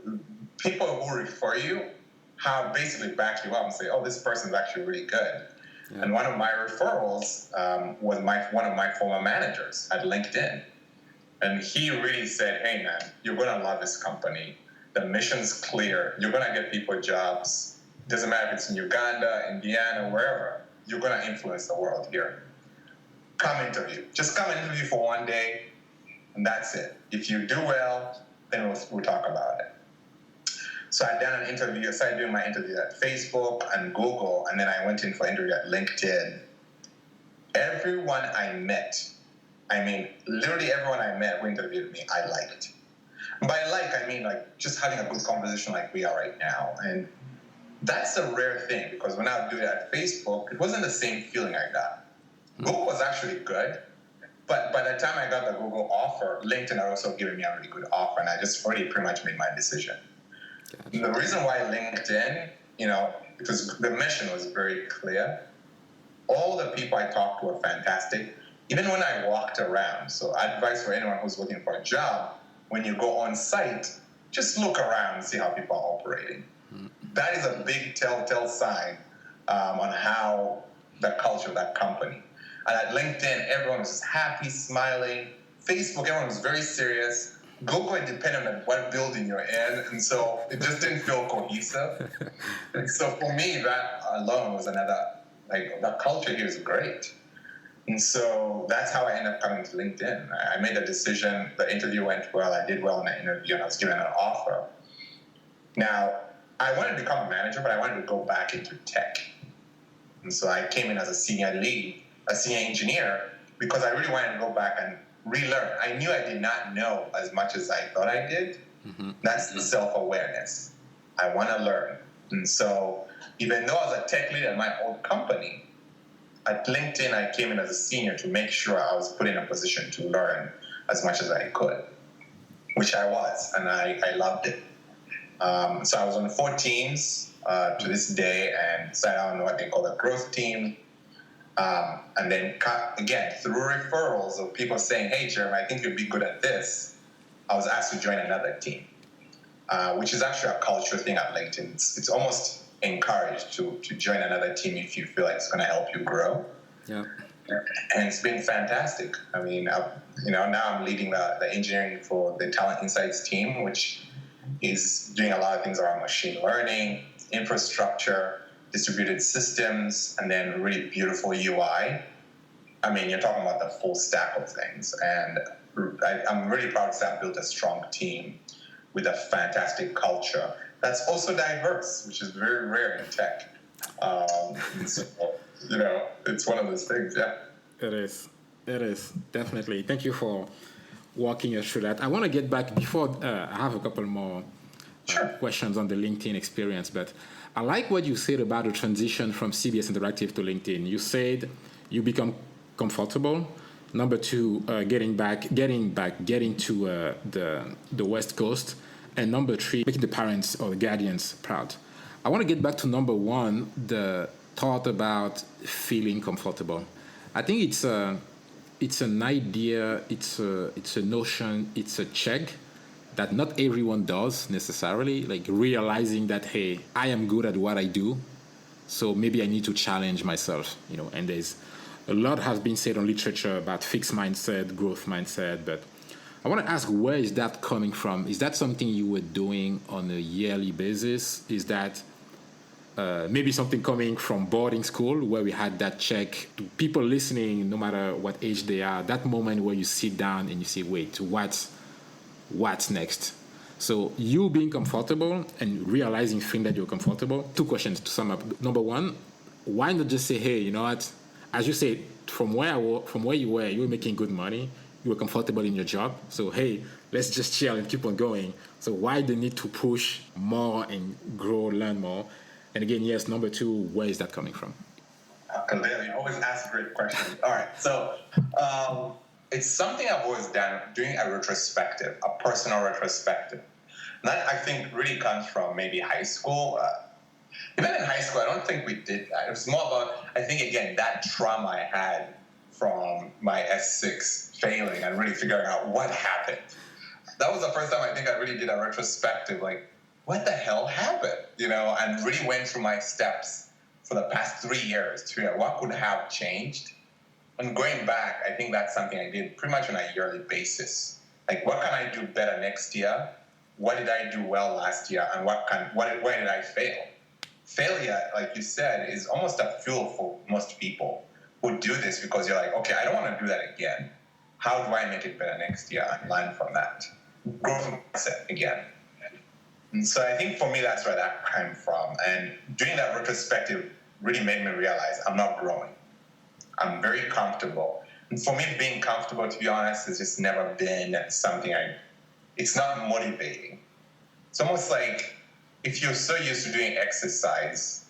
people who refer you have basically backed you up and say, oh, this person's actually really good. Yeah. And one of my referrals was one of my former managers at LinkedIn. And he really said, hey, man, you're going to love this company. The mission's clear. You're going to get people jobs. Doesn't matter if it's in Uganda, Indiana, wherever. You're going to influence the world here. Come interview. Just come interview for one day, and that's it. If you do well, then we'll talk about it. So I done an interview. I started doing my interview at Facebook and Google, and then I went in for an interview at LinkedIn. Everyone I met, literally everyone I met who interviewed me, I liked. And by I mean just having a good conversation like we are right now. And that's a rare thing because when I would do it at Facebook, it wasn't the same feeling I got. Google was actually good, but by the time I got the Google offer, LinkedIn had also given me a really good offer, and I just already pretty much made my decision. Gotcha. The reason why LinkedIn, because the mission was very clear. All the people I talked to were fantastic. Even when I walked around, so advice for anyone who's looking for a job, when you go on site, just look around and see how people are operating. Mm-hmm. That is a big telltale sign on how the culture of that company. And at LinkedIn, everyone was just happy, smiling. Facebook, everyone was very serious. Google, it depended on what building you're in, and so it just didn't feel cohesive. And so for me, that alone was another, the culture here is great. And so that's how I ended up coming to LinkedIn. I made a decision, the interview went well, I did well in the interview, and I was given an offer. Now, I wanted to become a manager, but I wanted to go back into tech. And so I came in as a senior engineer, because I really wanted to go back and relearn. I knew I did not know as much as I thought I did. Mm-hmm. That's the self-awareness. I want to learn. And so even though I was a tech leader in my old company, at LinkedIn, I came in as a senior to make sure I was put in a position to learn as much as I could, which I was, and I loved it. So I was on 4 teams to this day, and sat on what they call a growth team. And then, again, through referrals of people saying, hey, Jeremy, I think you'd be good at this, I was asked to join another team, which is actually a culture thing at LinkedIn. It's almost encouraged to join another team if you feel like it's going to help you grow. Yeah. And it's been fantastic. I mean, now I'm leading the engineering for the Talent Insights team, which, He's doing a lot of things around machine learning, infrastructure, distributed systems, and then really beautiful UI. I mean, you're talking about the full stack of things. And I'm really proud to say I've built a strong team with a fantastic culture that's also diverse, which is very rare in tech. So, it's one of those things, yeah. It is, definitely. Thank you for walking us through that. I want to get back before I have a couple more questions on the LinkedIn experience, but I like what you said about the transition from CBS Interactive to LinkedIn. You said you become comfortable. Number two, getting to the West Coast, and number three, making the parents or the guardians proud. I want to get back to number one, the thought about feeling comfortable. I think it's an idea, it's a notion, it's a check that not everyone does necessarily, like realizing that, hey, I am good at what I do, so maybe I need to challenge myself, and there's a lot has been said on literature about fixed mindset, growth mindset, but I want to ask, where is that coming from? Is that something you were doing on a yearly basis? Is that maybe something coming from boarding school where we had that check? To people listening, no matter what age they are, that moment where you sit down and you say, wait, what's next? So you being comfortable and realizing, feeling that you're comfortable. Two questions to sum up. Number one, why not just say, hey, you know what? As you said, from where you were making good money. You were comfortable in your job. So, hey, let's just chill and keep on going. So why the need to push more and grow, learn more? And again, yes, number two, where is that coming from? You always ask great questions. All right. So it's something I've always done, doing a retrospective, a personal retrospective. And that, I think, really comes from maybe high school. Even in high school, I don't think we did that. It was more about, I think, again, that trauma I had from my S6 failing and really figuring out what happened. That was the first time I think I really did a retrospective, like, what the hell happened? And really went through my steps for the past 3 years to figure out what could have changed. And going back, I think that's something I did pretty much on a yearly basis. Like, what can I do better next year? What did I do well last year? And where did I fail? Failure, like you said, is almost a fuel for most people who do this, because you're like, okay, I don't want to do that again. How do I make it better next year and learn from that? Growth mindset again. And so I think for me, that's where that came from. And doing that retrospective really made me realize I'm not growing. I'm very comfortable. And for me, being comfortable, to be honest, has just never been something it's not motivating. It's almost like if you're so used to doing exercise,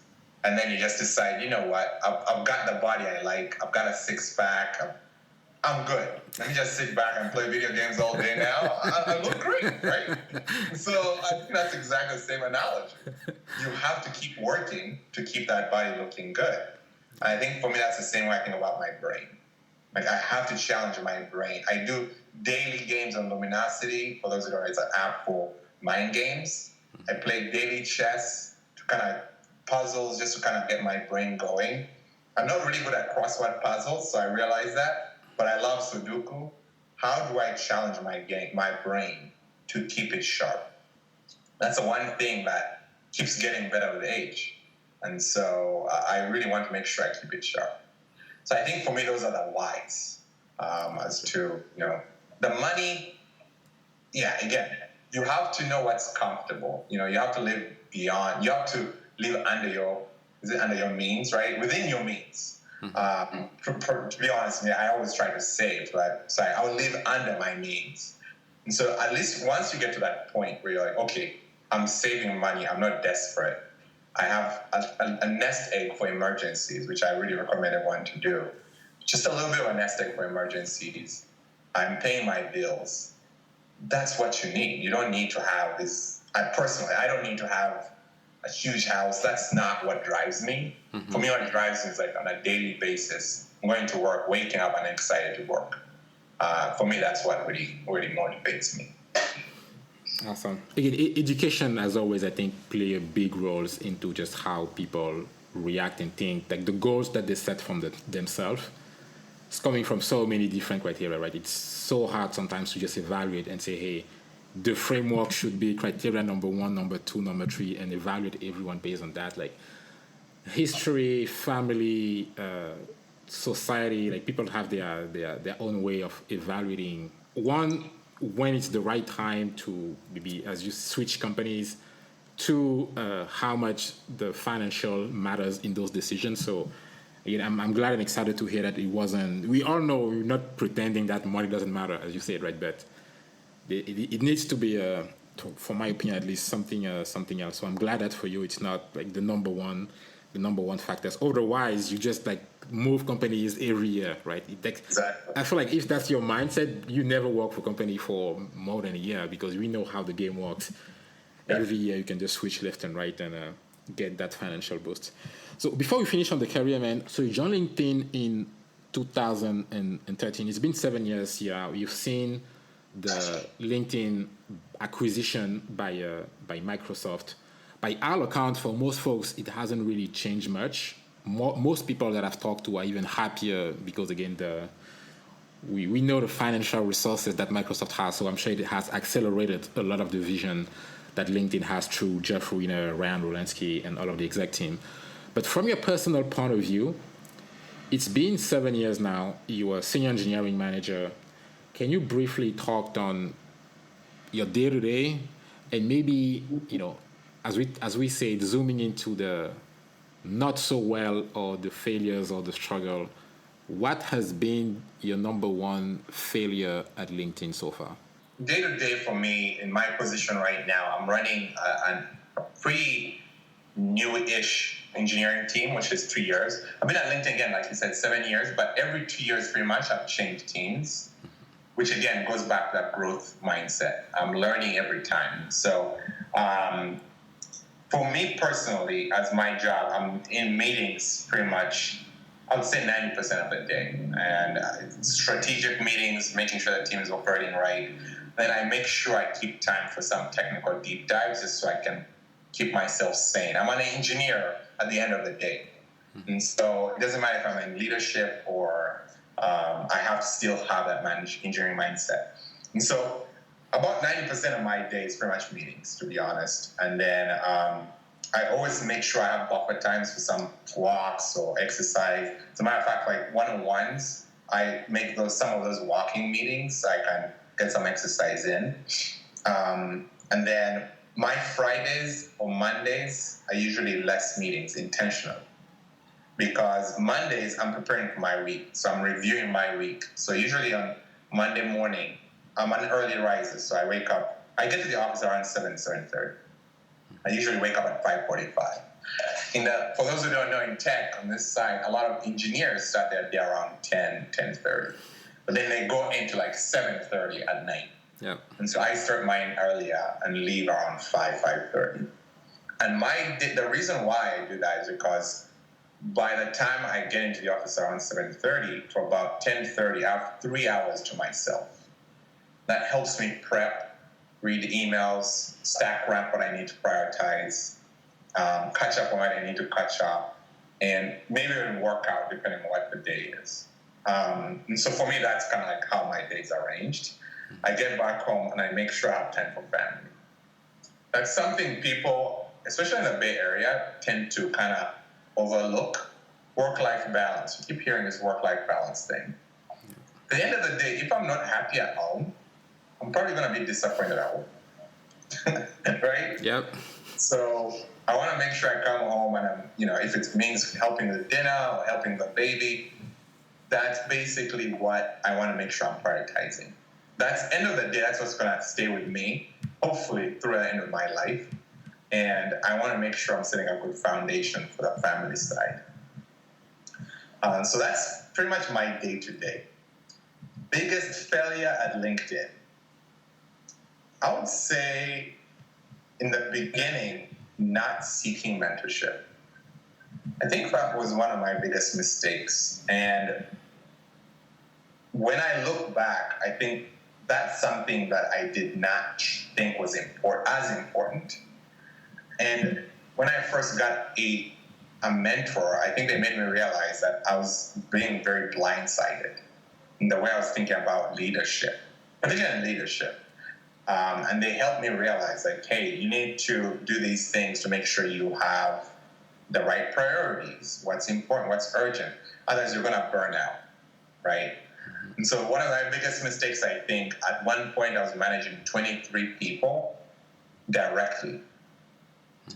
and then you just decide, you know what, I've got the body I like, I've got a six-pack, I'm good. Let me just sit back and play video games all day now. I look great, right? So I think that's exactly the same analogy. You have to keep working to keep that body looking good. And I think for me, that's the same way I think about my brain. Like, I have to challenge my brain. I do daily games on Luminosity. For those who don't know, it's an app for mind games. I play daily chess to kind of puzzles just to kind of get my brain going. I'm not really good at crossword puzzles, so I realize that, but I love Sudoku. How do I challenge my brain to keep it sharp? That's the one thing that keeps getting better with age. And so I really want to make sure I keep it sharp. So I think for me, those are the whys as to, the money. Yeah, again, you have to know what's comfortable. You have to live beyond, you have to live under your means, right? Within your means. Mm-hmm. To be honest with me, I always try to save, but so I will live under my means. And so at least once you get to that point where you're like, okay, I'm saving money, I'm not desperate. I have a nest egg for emergencies, which I really recommend everyone to do. Just a little bit of a nest egg for emergencies. I'm paying my bills. That's what you need. You don't need to have this. I don't need to have a huge house. That's not what drives me. Mm-hmm. For me, what drives me is like on a daily basis. I'm going to work, waking up, and excited to work. For me, that's what really, really motivates me. Awesome. Again, education, as always, I think, play a big role into just how people react and think. Like the goals that they set from themselves, it's coming from so many different criteria, right? It's so hard sometimes to just evaluate and say, hey, the framework should be criteria number 1, number 2, number 3, and evaluate everyone based on that. Like history, family, society, like people have their own way of evaluating. One, when it's the right time to maybe as you switch companies. Two, how much the financial matters in those decisions. So again, I'm glad and excited to hear that it wasn't. We all know we're not pretending that money doesn't matter, as you said, right? But it needs to be, for my opinion, at least something else. So I'm glad that for you, it's not like the number one factors. Otherwise, you just like move companies every year, right? Exactly. I feel like if that's your mindset, you never work for a company for more than a year because we know how the game works. Yeah. Every year you can just switch left and right and get that financial boost. So before we finish on the career, man, so you joined LinkedIn in 2013. It's been 7 years here. You've seen the LinkedIn acquisition by Microsoft. By our account, for most folks, it hasn't really changed much. Most people that I've talked to are even happier because, again, we know the financial resources that Microsoft has, so I'm sure it has accelerated a lot of the vision that LinkedIn has through Jeff Weiner, Ryan Rolansky, and all of the exec team. But from your personal point of view, it's been 7 years now. You are a senior engineering manager. Can you briefly talk on your day-to-day and maybe, as we say, zooming into the not so well or the failures or the struggle, what has been your number one failure at LinkedIn so far? Day to day for me, in my position right now, I'm running a pretty new-ish engineering team, which is 2 years. I've been at LinkedIn, again, like you said, 7 years, but every 2 years pretty much I've changed teams, which again goes back to that growth mindset. I'm learning every time. So for me personally, as my job, I'm in meetings pretty much, I would say 90% of the day. And strategic meetings, making sure the team is operating right. Then I make sure I keep time for some technical deep dives just so I can keep myself sane. I'm an engineer at the end of the day. And so it doesn't matter if I'm in leadership or I have to still have that engineering mindset. And so about 90% of my day is pretty much meetings, to be honest. And then I always make sure I have buffer times for some walks or exercise. As a matter of fact, like one-on-ones, I make some of those walking meetings so I can get some exercise in. And then my Fridays or Mondays are usually less meetings, intentional. Because Mondays, I'm preparing for my week. So I'm reviewing my week. So usually on Monday morning, I'm an early riser. So I wake up, I get to the office around 7:30. I usually wake up at 5:45. For those who don't know, in tech, on this side, a lot of engineers start their day around 10:30. But then they go into like 7:30 at night. Yeah. And so I start mine earlier and leave around 5:30. And the reason why I do that is because by the time I get into the office around 7:30 to about 10:30, I have 3 hours to myself. That helps me prep, read emails, stack rank what I need to prioritize, catch up on what I need to catch up, and maybe even work out depending on what the day is. And so for me, that's kind of like how my days are arranged. I get back home and I make sure I have time for family. That's something people, especially in the Bay Area, tend to kind of overlook. Work-life balance. You keep hearing this work-life balance thing. At the end of the day, if I'm not happy at home, I'm probably going to be disappointed at home. Right? Yep. So I want to make sure I come home and if it means helping with dinner or helping the baby, that's basically what I want to make sure I'm prioritizing. That's end of the day, that's what's going to stay with me, hopefully through the end of my life. And I want to make sure I'm setting a good foundation for the family side. So that's pretty much my day-to-day. Biggest failure at LinkedIn. I would say in the beginning, not seeking mentorship. I think that was one of my biggest mistakes. And when I look back, I think that's something that I did not think was as important. And when I first got a mentor, I think they made me realize that I was being very blindsided in the way I was thinking about leadership, particularly in leadership. And they helped me realize, like, hey, you need to do these things to make sure you have the right priorities, what's important, what's urgent. Otherwise, you're going to burn out, right? And so one of my biggest mistakes, I think, at one point I was managing 23 people directly.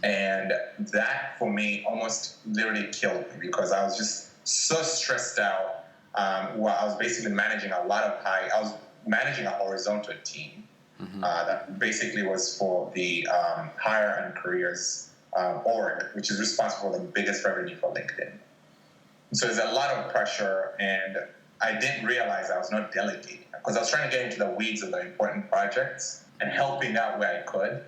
And that, for me, almost literally killed me because I was just so stressed out. I was basically managing I was managing a horizontal team that basically was for the Hire and Careers org, which is responsible for the biggest revenue for LinkedIn. So there's a lot of pressure, and I didn't realize I was not delegating because I was trying to get into the weeds of the important projects and helping out where I could.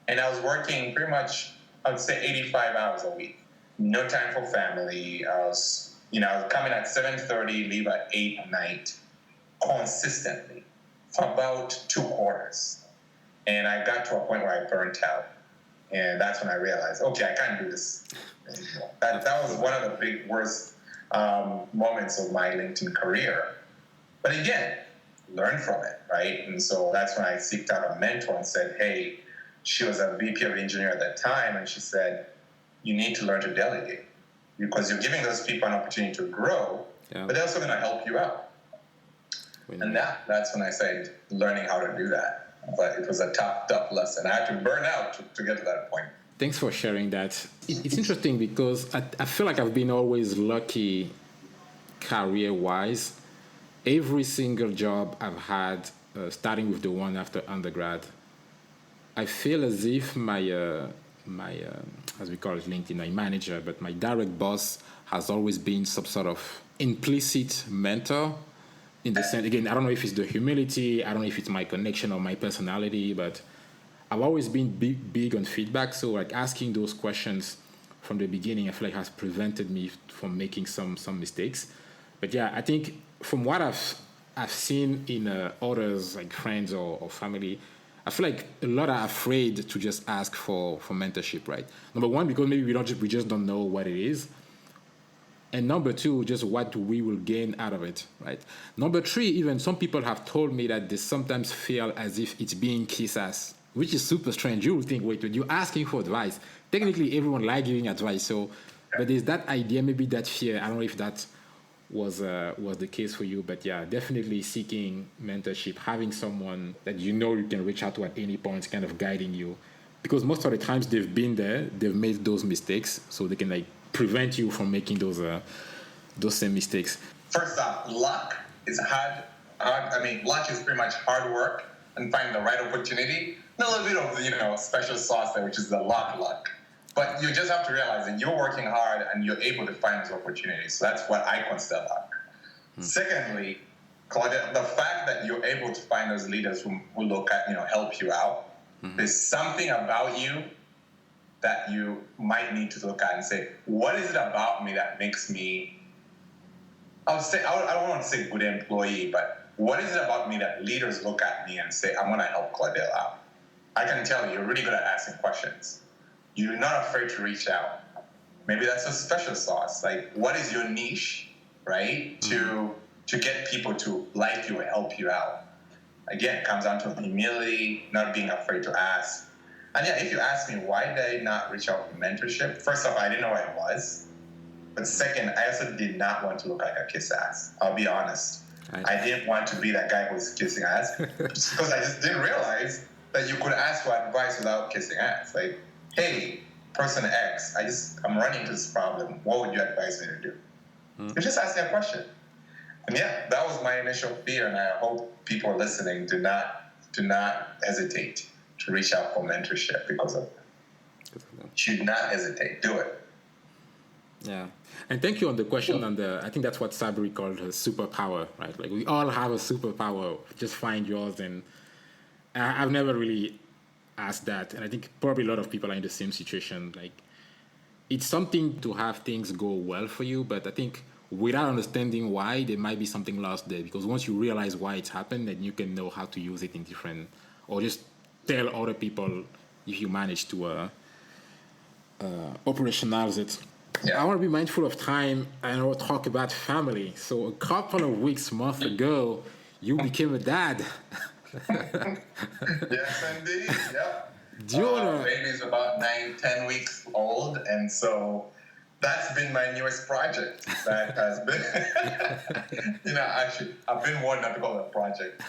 And I was working pretty much, I would say 85 hours a week. No time for family. I was coming at 7:30, leave at 8 at night, consistently for about 2 quarters. And I got to a point where I burnt out. And that's when I realized, okay, I can't do this anymore. That was one of the worst moments of my LinkedIn career. But again, learn from it, right? And so that's when I seeked out a mentor and said, hey, she was a VP of engineer at that time, and she said, you need to learn to delegate because you're giving those people an opportunity to grow, but they're also going to help you out. And that's when I started learning how to do that. But it was a tough lesson. I had to burn out to get to that point. Thanks for sharing that. It's interesting because I feel like I've been always lucky career-wise. Every single job I've had, starting with the one after undergrad, I feel as if my as we call it LinkedIn, my manager, but my direct boss has always been some sort of implicit mentor. In the sense, again, I don't know if it's the humility, I don't know if it's my connection or my personality, but I've always been big on feedback. So like asking those questions from the beginning, I feel like has prevented me from making some mistakes. But yeah, I think from what I've seen in others, like friends or family, I feel like a lot are afraid to just ask for mentorship, right? Number one, because maybe we just don't know what it is. And number two, just what we will gain out of it, right? Number three, even some people have told me that they sometimes feel as if it's being kiss ass, which is super strange. You would think, wait, you're asking for advice. Technically, everyone likes giving advice. So, but there's that idea, maybe that fear. I don't know if that was the case for you, but yeah, definitely seeking mentorship, having someone that you know you can reach out to at any point, kind of guiding you, because most of the times they've been there, they've made those mistakes, so they can like prevent you from making those same mistakes. First off, luck is hard. I mean, luck is pretty much hard work and finding the right opportunity. And a little bit of special sauce there, which is the luck. But you just have to realize that you're working hard and you're able to find those opportunities. So that's what I consider luck. Secondly, Claudia, the fact that you're able to find those leaders who look at, help you out, there's something about you that you might need to look at and say, what is it about me that makes me, I don't want to say good employee, but what is it about me that leaders look at me and say, I'm going to help Claudel out? I can tell you're really good at asking questions. You're not afraid to reach out. Maybe that's a special sauce. Like, what is your niche, right? To get people to like you and help you out. Again, it comes down to humility, not being afraid to ask. And yeah, if you ask me why did I not reach out for mentorship, first off, I didn't know what it was. But second, I also did not want to look like a kiss ass. I'll be honest. I didn't want to be that guy who's kissing ass because I just didn't realize that you could ask for advice without kissing ass. Like, hey, person X, I'm running into this problem. What would you advise me to do? You're just asking a question. And yeah, that was my initial fear, and I hope people listening do not hesitate to reach out for mentorship because of that. Should not hesitate. Do it. Yeah. And thank you on the question on I think that's what Sabri called her superpower, right? Like we all have a superpower. Just find yours. And I've never really asked that. And I think probably a lot of people are in the same situation. Like it's something to have things go well for you, but I think without understanding why, there might be something lost there. Because once you realize why it's happened, then you can know how to use it in different, or just tell other people if you manage to operationalize it. Yeah. I want to be mindful of time and I'll talk about family. So a couple of months ago, you became a dad. Yes, indeed. Yep. Do you wanna? Baby's about 9, 10 weeks old, and so that's been my newest project. That has been, actually, I've been warned not to call it a project.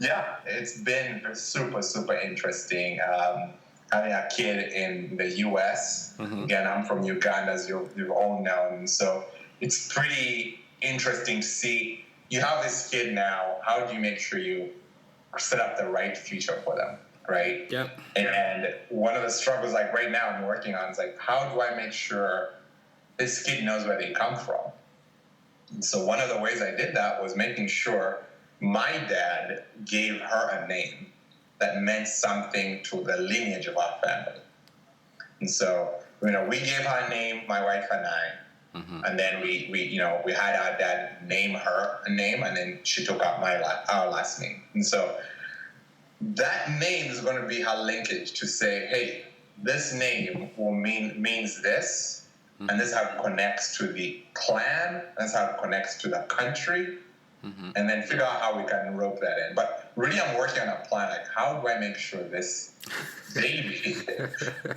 Yeah, it's been super, super interesting. Having a kid in the U.S. Again, I'm from Uganda, as you've all known, so it's pretty interesting to see. You have this kid now. How do you make sure you set up the right future for them, right? Yeah. And one of the struggles, like right now, I'm working on is like, how do I make sure this kid knows where they come from? And so one of the ways I did that was making sure my dad gave her a name that meant something to the lineage of our family. And so, we gave her a name, my wife and I, and then we had our dad name her a name, and then she took up our last name. And so that name is going to be her linkage to say, hey, this name means this, and this is how it connects to the clan, that's how it connects to the country, and then figure out how we can rope that in. But really, I'm working on a plan, like, how do I make sure this baby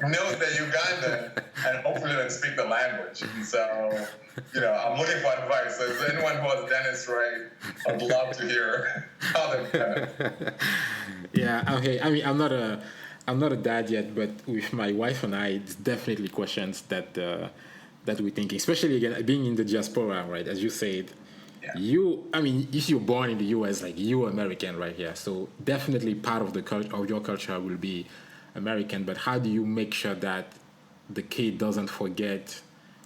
knows the Ugandan and hopefully then speak the language? And so, I'm looking for advice. So if anyone who has done this right, I'd love to hear how they've done it. Yeah, okay. I mean, I'm not a dad yet, but with my wife and I, it's definitely questions that we're thinking, especially again being in the diaspora, right? As you said, if you're born in the U.S., like you're American right here, so definitely part of the culture of your culture will be American. But how do you make sure that the kid doesn't forget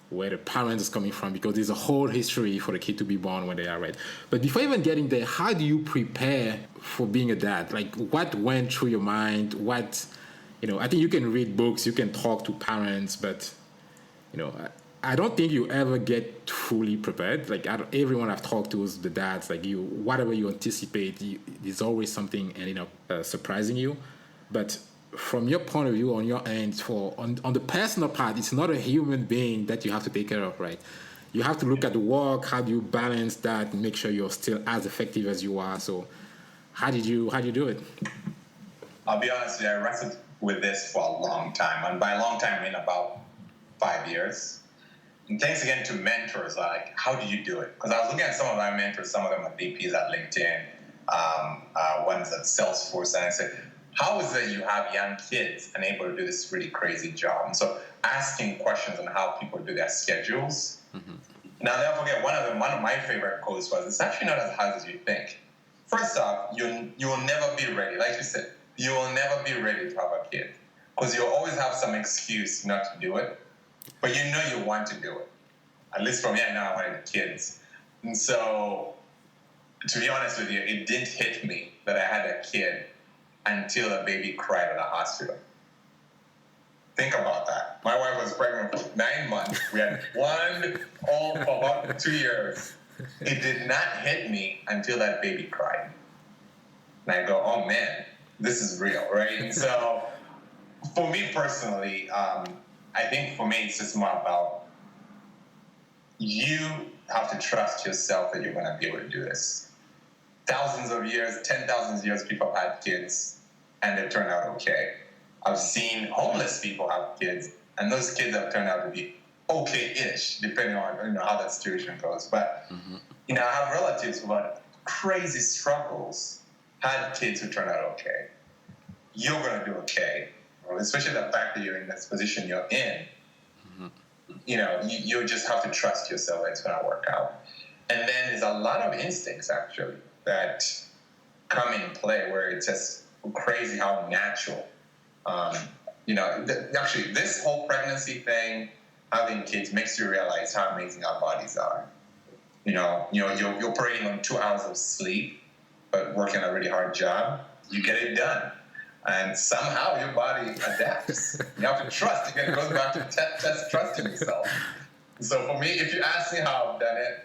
where the parents is coming from? Because there's a whole history for the kid to be born when they are right. But before even getting there, how do you prepare for being a dad? Like, what went through your mind? I think you can read books, you can talk to parents, but I don't think you ever get fully prepared. Like, everyone I've talked to is the dads. Like, whatever you anticipate, there's always something ending up surprising you. But from your point of view, on your end, on the personal part, it's not a human being that you have to take care of, right? You have to look at the work. How do you balance that and make sure you're still as effective as you are? So, how did you do it? I'll be honest with you, I wrestled with this for a long time, and by a long time, I mean about 5 years. And thanks again to mentors, like, how do you do it? Because I was looking at some of my mentors, some of them are VPs at LinkedIn, one's at Salesforce, and I said, how is it you have young kids and able to do this really crazy job? And so asking questions on how people do their schedules. Now, never forget, one of my favorite quotes was, it's actually not as hard as you think. First off, you will never be ready. Like you said, you will never be ready to have a kid because you'll always have some excuse not to do it. But you want to do it. At least for me, I know I wanted kids. And so, to be honest with you, it didn't hit me that I had a kid until the baby cried at the hospital. Think about that. My wife was pregnant for 9 months. We had one all for about 2 years. It did not hit me until that baby cried. And I go, oh man, this is real, right? And so, for me personally, I think for me, it's just more about you have to trust yourself that you're going to be able to do this. Thousands of years, 10,000 years, people have had kids, and they turn out okay. I've seen homeless people have kids, and those kids have turned out to be okay-ish, depending on how that situation goes. But I have relatives who had crazy struggles, had kids who turned out okay. You're going to do okay. Especially the fact that you're in this position you're in, you just have to trust yourself that it's going to work out. And then there's a lot of instincts, actually, that come in play where it's just crazy how natural. Actually, this whole pregnancy thing, having kids, makes you realize how amazing our bodies are. You're operating on 2 hours of sleep, but working a really hard job, you get it done. And somehow your body adapts. You have to trust. Again, it goes back to test trusting yourself. So for me, if you ask me how I've done it,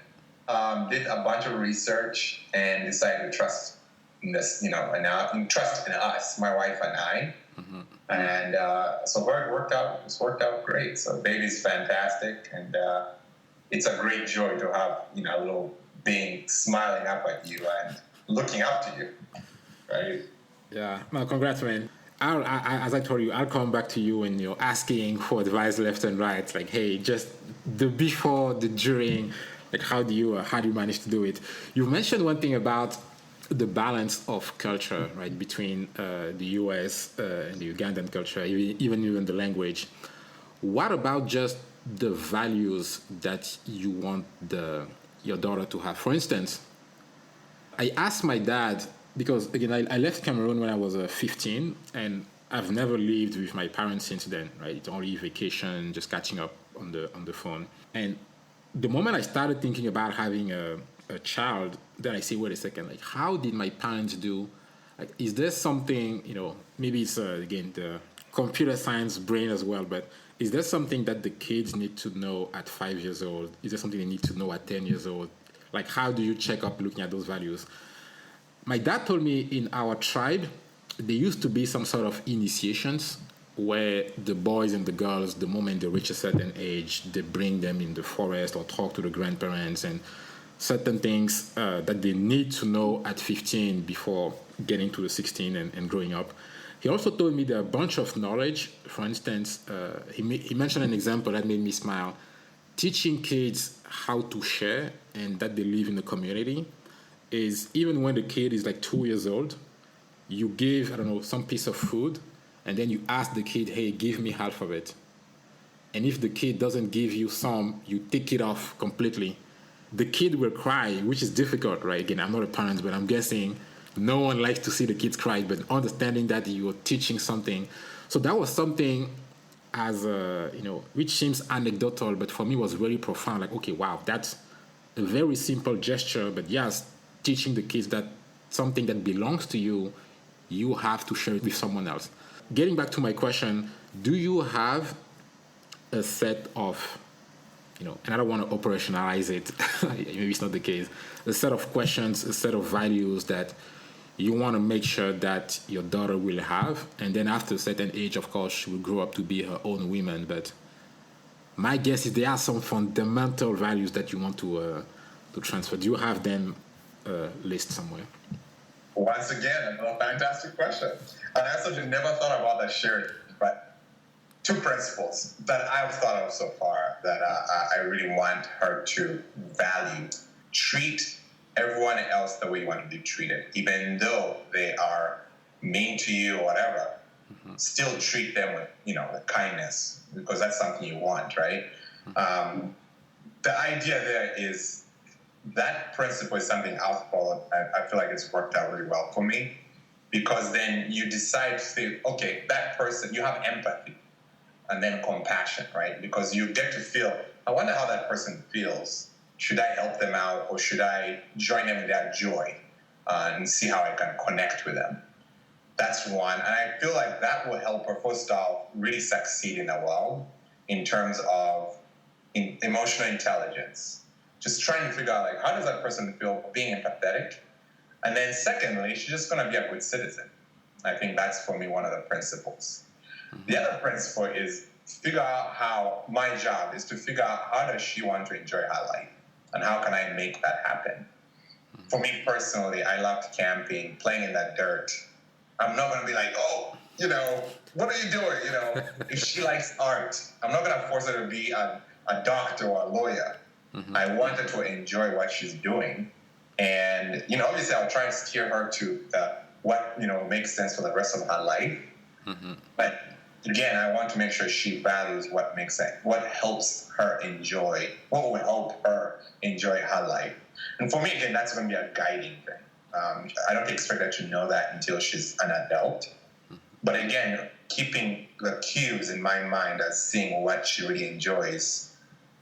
did a bunch of research and decided to trust in this, and trust in us, my wife and I. And so where it worked out, it's worked out great. So the baby's fantastic, and it's a great joy to have a little being smiling up at you and looking up to you. right? Yeah, no, congrats, man. As I told you, I'll come back to you and asking for advice left and right. Like, hey, just the before, the during, like how do you manage to do it? You mentioned one thing about the balance of culture, right, between the U.S. And the Ugandan culture, even the language. What about just the values that you want your daughter to have? For instance, I asked my dad because again I left Cameroon when I was 15, and I've never lived with my parents since then. Right, it's only vacation, just catching up on the phone. And the moment I started thinking about having a child, then I say, wait a second, like how did my parents do? Like, is there something maybe it's again the computer science brain as well, but is there something that the kids need to know at 5 years old? Is there something they need to know at 10 years old? Like, how do you check up looking at those values? My dad told me in our tribe, there used to be some sort of initiations where the boys and the girls, the moment they reach a certain age, they bring them in the forest or talk to the grandparents and certain things that they need to know at 15 before getting to the 16 and growing up. He also told me there are a bunch of knowledge. For instance, he mentioned an example that made me smile. Teaching kids how to share and that they live in the community is even when the kid is like 2 years old, you give, I don't know, some piece of food, and then you ask the kid, hey, give me half of it. And if the kid doesn't give you some, you take it off completely. The kid will cry, which is difficult, right? Again, I'm not a parent, but I'm guessing no one likes to see the kids cry, but understanding that you're teaching something. So that was something as which seems anecdotal, but for me was very profound. Like, okay, wow, that's a very simple gesture, but yes, teaching the kids that something that belongs to you, you have to share it with someone else. Getting back to my question, do you have a set of, and I don't want to operationalize it, maybe it's not the case, a set of questions, a set of values that you want to make sure that your daughter will have, and then after a certain age, of course, she will grow up to be her own woman. But my guess is there are some fundamental values that you want to transfer. Do you have them list somewhere? Once again, a fantastic question. And I also never thought about that shared, but two principles that I've thought of so far that I really want her to value. Treat everyone else the way you want to be treated, even though they are mean to you or whatever. Mm-hmm. Still treat them with, with kindness, because that's something you want, right? Mm-hmm. The idea there is that principle is something I've followed. I feel like it's worked out really well for me, because then you decide to say, okay, that person, you have empathy and then compassion, right? Because you get to feel, I wonder how that person feels. Should I help them out, or should I join them in their joy and see how I can connect with them? That's one. And I feel like that will help her first off really succeed in the world in terms of emotional intelligence. Just trying to figure out, like, how does that person feel being empathetic? And then secondly, she's just going to be a good citizen. I think that's, for me, one of the principles. Mm-hmm. The other principle is figure out how my job is to figure out how does she want to enjoy her life, and how can I make that happen? Mm-hmm. For me personally, I loved camping, playing in that dirt. I'm not going to be like, oh, what are you doing? If she likes art, I'm not going to force her to be a doctor or a lawyer. Mm-hmm. I want her to enjoy what she's doing. And, obviously I'll try and steer her to what, makes sense for the rest of her life. Mm-hmm. But again, I want to make sure she values what makes sense, what helps her enjoy, what will help her enjoy her life. And for me, again, that's going to be a guiding thing. I don't expect her to know that until she's an adult. Mm-hmm. But again, keeping the cues in my mind as seeing what she really enjoys.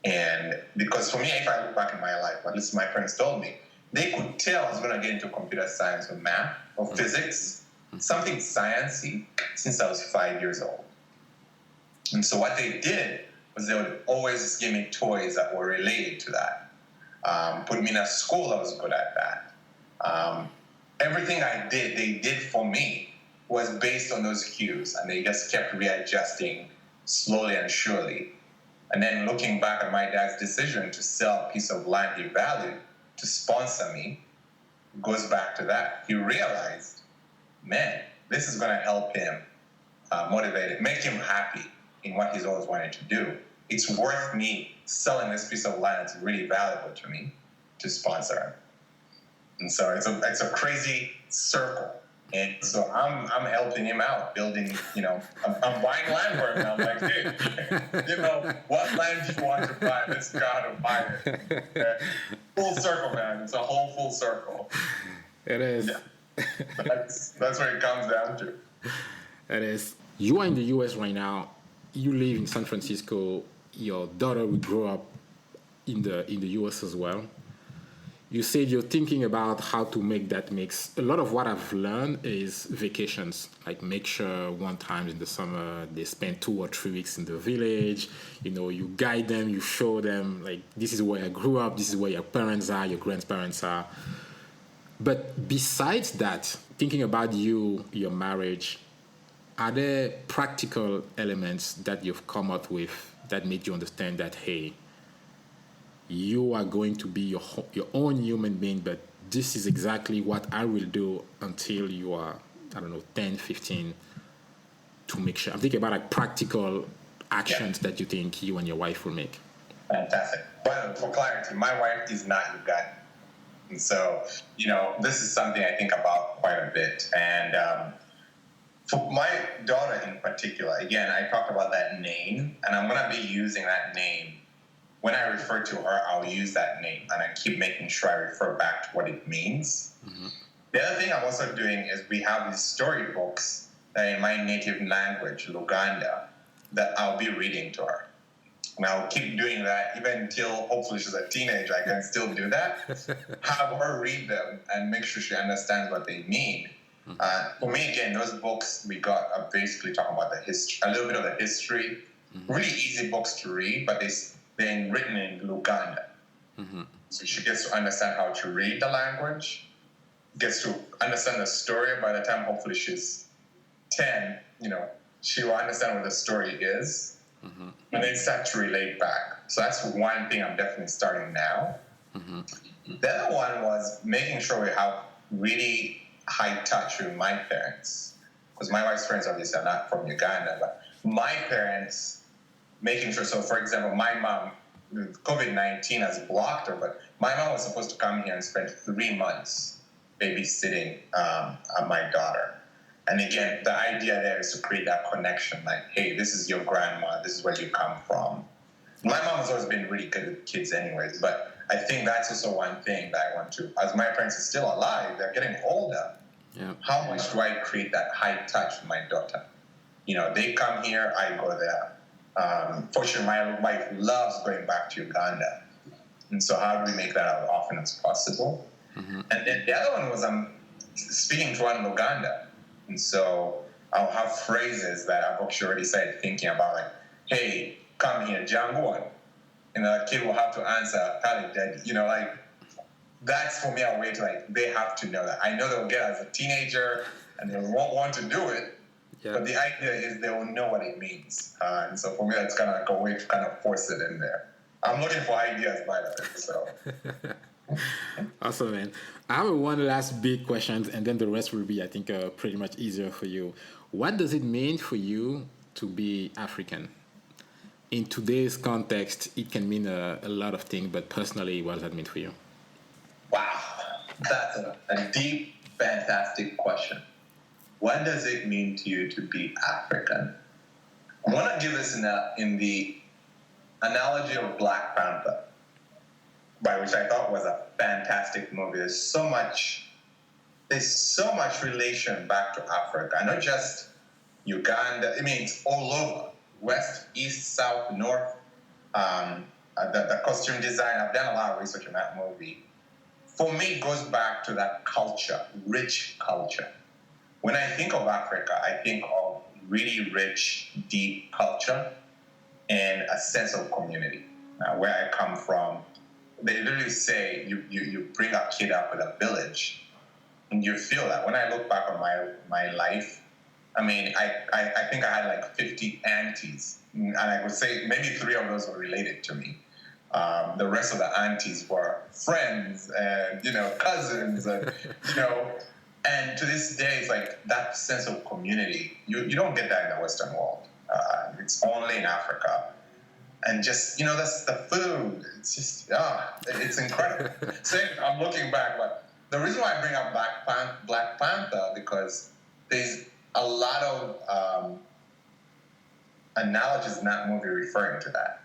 And because for me, if I look back in my life, at least my friends told me, they could tell I was going to get into computer science or math or physics, something sciencey, since I was 5 years old. And so what they did was they would always give me toys that were related to that. Put me in a school that was good at that. Everything I did, they did for me, was based on those cues, and they just kept readjusting slowly and surely. And then looking back at my dad's decision to sell a piece of land he valued to sponsor me, goes back to that. He realized man, this is going to help him motivate him, make him happy in what he's always wanted to do. It's worth me selling this piece of land that's really valuable to me to sponsor him. And so it's a crazy circle. And so I'm helping him out, building, I'm buying land for him. I'm like, hey, what land do you want to buy? Let's go out and buy it. Okay? Full circle, man. It's a whole full circle. It is. Yeah. That's what it comes down to. It is. You are in the US right now. You live in San Francisco. Your daughter will grow up in the US as well. You said you're thinking about how to make that mix. A lot of what I've learned is vacations. Like make sure one time in the summer they spend 2 or 3 weeks in the village. You guide them, you show them like this is where I grew up, this is where your parents are, your grandparents are. But besides that, thinking about your marriage, are there practical elements that you've come up with that made you understand that, hey, you are going to be your own human being, but this is exactly what I will do until you are, 10, 15, to make sure. I'm thinking about like practical actions that you think you and your wife will make. Fantastic. But for clarity, my wife is not Ugandan. And so, this is something I think about quite a bit. And for my daughter in particular, again, I talked about that name, and I'm going to be using that name. When I refer to her, I'll use that name, and I keep making sure I refer back to what it means. Mm-hmm. The other thing I'm also doing is we have these storybooks in my native language, Lwanga, that I'll be reading to her. And I'll keep doing that even until hopefully she's a teenager. I can still do that. Have her read them and make sure she understands what they mean. Mm-hmm. For me, again, those books we got are basically talking about the history, a little bit of the history. Mm-hmm. Really easy books to read, but they're written in Lwanga. Mm-hmm. So she gets to understand how to read the language, gets to understand the story. By the time hopefully she's 10, she will understand what the story is, mm-hmm. and then start to relate back. So that's one thing I'm definitely starting now. Mm-hmm. The other one was making sure we have really high touch with my parents, because my wife's friends obviously are not from Uganda, but my parents, making sure. So, for example, my mom, COVID-19 has blocked her, but my mom was supposed to come here and spend 3 months babysitting my daughter. And again, the idea there is to create that connection, like, hey, this is your grandma, this is where you come from. My mom has always been really good with kids anyways, but I think that's also one thing that I want to, as my parents are still alive, they're getting older. Yeah. How much do I create that high touch with my daughter? They come here, I go there. Fortunately, my wife loves going back to Uganda. And so how do we make that as often as possible? Mm-hmm. And then the other one was I'm speaking to one in Uganda. And so I'll have phrases that I've actually already started thinking about, like, hey, come here, Janguan. And the kid will have to answer, Kali, Dad. That's for me a way to, they have to know that. I know they'll get as a teenager and they won't want to do it. Yeah. But the idea is they will know what it means. And so for me, that's kind of like a way to kind of force it in there. I'm looking for ideas, by the way. So. Awesome, man. I have one last big question, and then the rest will be, I think, pretty much easier for you. What does it mean for you to be African? In today's context, it can mean a lot of things, but personally, what does that mean for you? Wow. That's a deep, fantastic question. What does it mean to you to be African? I want to give this in the analogy of Black Panther, by which I thought was a fantastic movie. There's so much relation back to Africa. Not just Uganda. I mean, it's all over. West, east, south, north. The costume design. I've done a lot of research on that movie. For me, it goes back to that culture, rich culture. When I think of Africa, I think of really rich, deep culture and a sense of community. Where I come from, they literally say you bring a kid up with a village, and you feel that. When I look back on my life, I mean, I think I had like 50 aunties, and I would say maybe 3 of those were related to me. The rest of the aunties were friends and, cousins and, And to this day, it's like that sense of community. You don't get that in the Western world. It's only in Africa. And just, that's the food. It's just, it's incredible. So I'm looking back, but the reason why I bring up Black Panther, because there's a lot of analogies in that movie referring to that.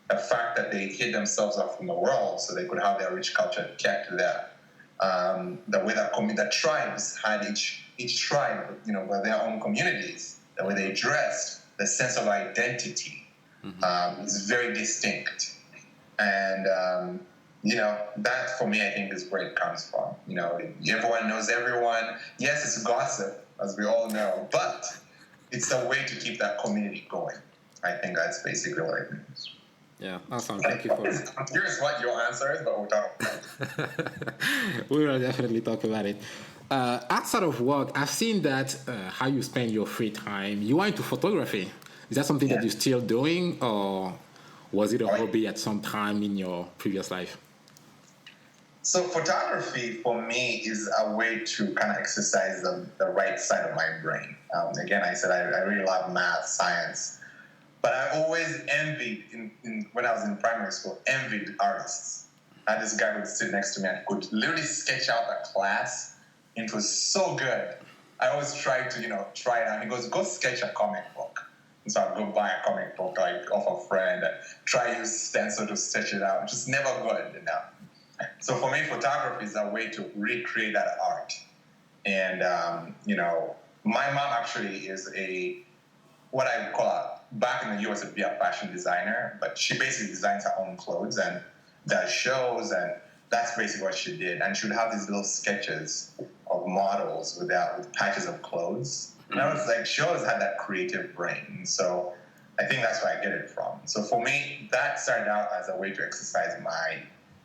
The fact that they hid themselves off from the world so they could have their rich culture kept there. The way that the tribes had each tribe, were their own communities, the way they dressed, the sense of identity is very distinct. And, that for me, I think is where it comes from. Everyone knows everyone. Yes, it's gossip, as we all know, but it's a way to keep that community going. I think that's basically what it means. Yeah, awesome. Thank you for that. I'm curious what your answer is, but we'll talk about it. We will definitely talk about it. Outside of work, I've seen that how you spend your free time. You are into photography. Is that something that you're still doing, or was it a hobby at some time in your previous life? So photography for me is a way to kind of exercise the right side of my brain. Again, I said I really love math, science. But I always envied, when I was in primary school, envied artists. I had this guy who would sit next to me and could literally sketch out a class. It was so good. I always tried to, try it out. He goes, go sketch a comic book. And so I'd go buy a comic book, off a friend, and try to use stencil to sketch it out. Just never good enough. So for me, photography is a way to recreate that art. And, my mom actually is what I call back in the U.S. would be a fashion designer, but she basically designs her own clothes and does shows, and that's basically what she did. And she would have these little sketches of models with patches of clothes. And I was like, she always had that creative brain. So I think that's where I get it from. So for me, that started out as a way to exercise my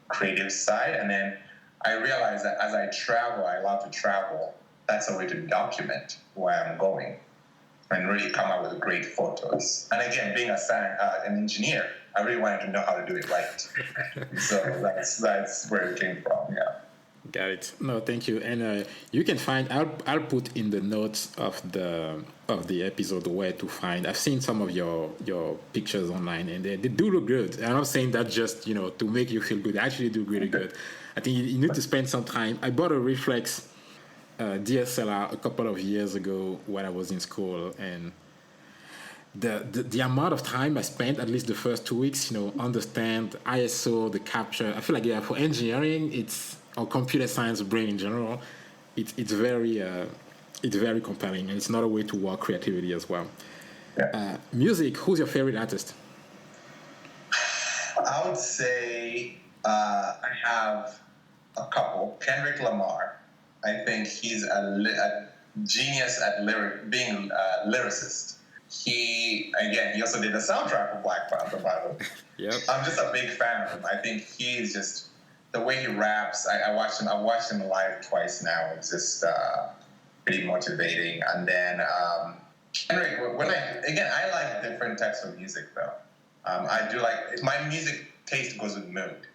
creative side. And then I realized that as I travel, I love to travel. That's a way to document where I'm going and really come up with great photos. And again, being an engineer, I really wanted to know how to do it right. So that's where it came from, yeah. Got it. No, thank you. And you can find, I'll put in the notes of the episode where to find. I've seen some of your pictures online, and they do look good. I'm not saying that just, to make you feel good. They actually do really good. I think you need to spend some time. I bought a reflex DSLR a couple of years ago when I was in school, and the amount of time I spent, at least the first 2 weeks, understand ISO, the capture. I feel like for engineering, or computer science brain in general, it's very compelling, and it's not a way to work creativity as well. Yeah. Music. Who's your favorite artist? I would say I have a couple. Kendrick Lamar. I think he's a genius at being a lyricist. He also did the soundtrack for Black Panther, by the way. Yep. I'm just a big fan of him. I think he's just, the way he raps, I've watched him live twice now. It's just pretty motivating. And then Kendrick, I like different types of music, though. I do like, my music taste goes with mood.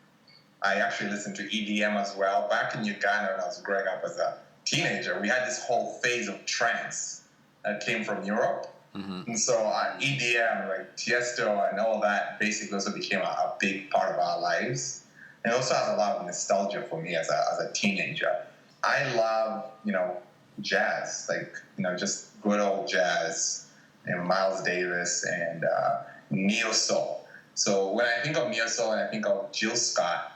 I actually listen to EDM as well. Back in Uganda, when I was growing up as a teenager, we had this whole phase of trance that came from Europe. Mm-hmm. And so EDM, like Tiesto and all that, basically also became a big part of our lives. And it also has a lot of nostalgia for me as a teenager. I love, jazz, just good old jazz, and Miles Davis and neo soul. So when I think of neo soul and I think of Jill Scott,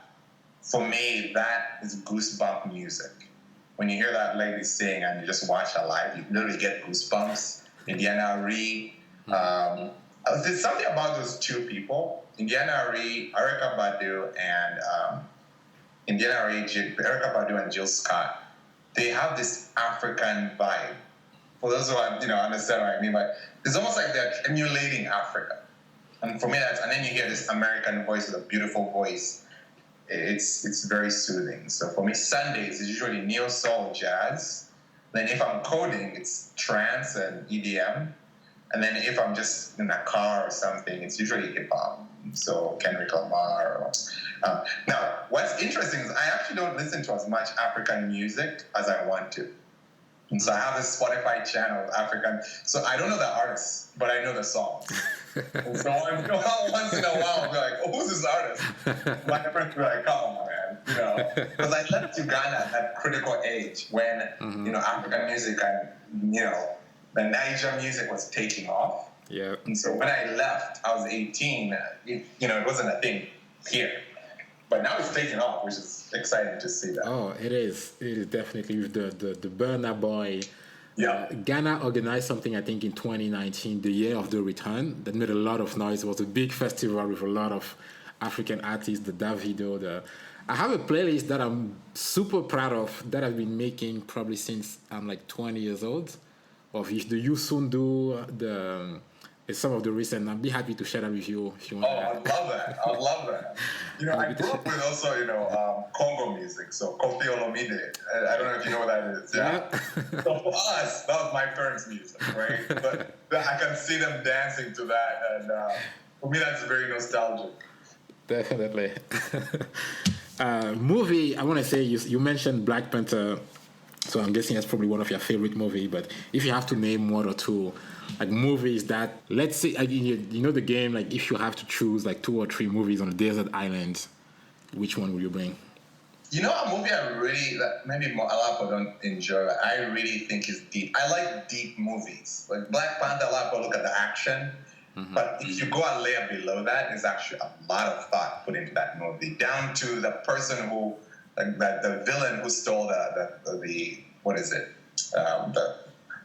for me, that is goosebump music. When you hear that lady sing and you just watch her live, you literally get goosebumps. Indiana Ree. There's something about those two people, Indiana Ree, Erykah Badu, and Erykah Badu and Jill Scott. They have this African vibe. For those who understand what I mean, but it's almost like they're emulating Africa. And for me, and then you hear this American voice with a beautiful voice. It's very soothing. So for me, Sundays is usually neo soul jazz. Then if I'm coding, it's trance and EDM. And then if I'm just in a car or something, it's usually hip hop. So Kendrick Lamar. Now, what's interesting is I actually don't listen to as much African music as I want to. And so I have this Spotify channel, African. So I don't know the artists, but I know the songs. And so once in a while, I'll be like, oh, who's this artist? My friends will be like, come on, man. You know, because I left Uganda at critical age when, you know, African music and, you know, the Niger music was taking off. Yeah. And so when I left, I was 18. You know, it wasn't a thing here. But now it's taking off, which is exciting to see that. Oh, it is. It is definitely with the Burna Boy. Yeah. Ghana organized something, I think, in 2019, the year of the return, that made a lot of noise. It was a big festival with a lot of African artists, the Davido. I have a playlist that I'm super proud of that I've been making probably since I'm like 20 years old, of the Yusundu, some of the recent. I'd be happy to share that with you if you want. Oh, I love that. I love that. You know, I grew up with also, you know, Congo music. So Kofi Olomide. I don't know if you know what that is. Yeah. So for us, that was my parents' music, right? But I can see them dancing to that, and for me, that's very nostalgic. Definitely. Movie. I want to say you mentioned Black Panther. So I'm guessing that's probably one of your favorite movies. But if you have to name one or two, like movies that, let's say, you know the game, like if you have to choose like 2 or 3 movies on a desert island, which one will you bring? You know, a movie I really, that maybe a lot of people don't enjoy, but I really think is deep. I like deep movies. Like Black Panther, a lot of people look at the action. Mm-hmm. But if you go a layer below that, there's actually a lot of thought put into that movie, down to the person who, like the villain who stole the what is it?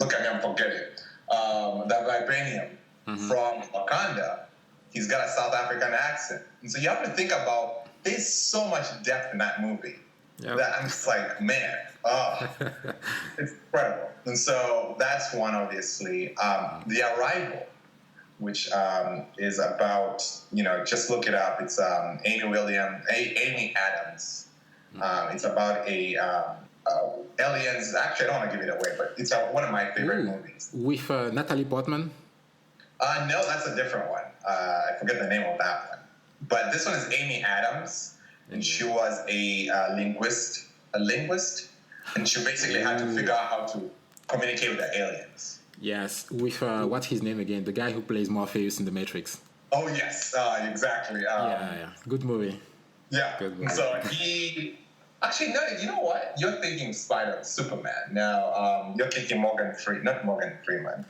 Look at me, I'm forgetting. The vibranium from Wakanda. He's got a South African accent, and so you have to think about. There's so much depth in that movie that I'm just like, man, it's incredible. And so that's one, obviously. The Arrival, which is about, you know, just look it up. It's Amy Adams. It's about aliens. Actually, I don't want to give it away, but it's one of my favorite movies. With Natalie Portman? No, that's a different one. I forget the name of that one. But this one is Amy Adams, and she was a linguist, and she basically had to figure out how to communicate with the aliens. Yes, with what's his name again? The guy who plays Morpheus in The Matrix. Oh yes, exactly. Yeah, good movie. Yeah. Good movie. So he actually no, you know what? You're thinking Superman. Now you're thinking not Morgan Freeman.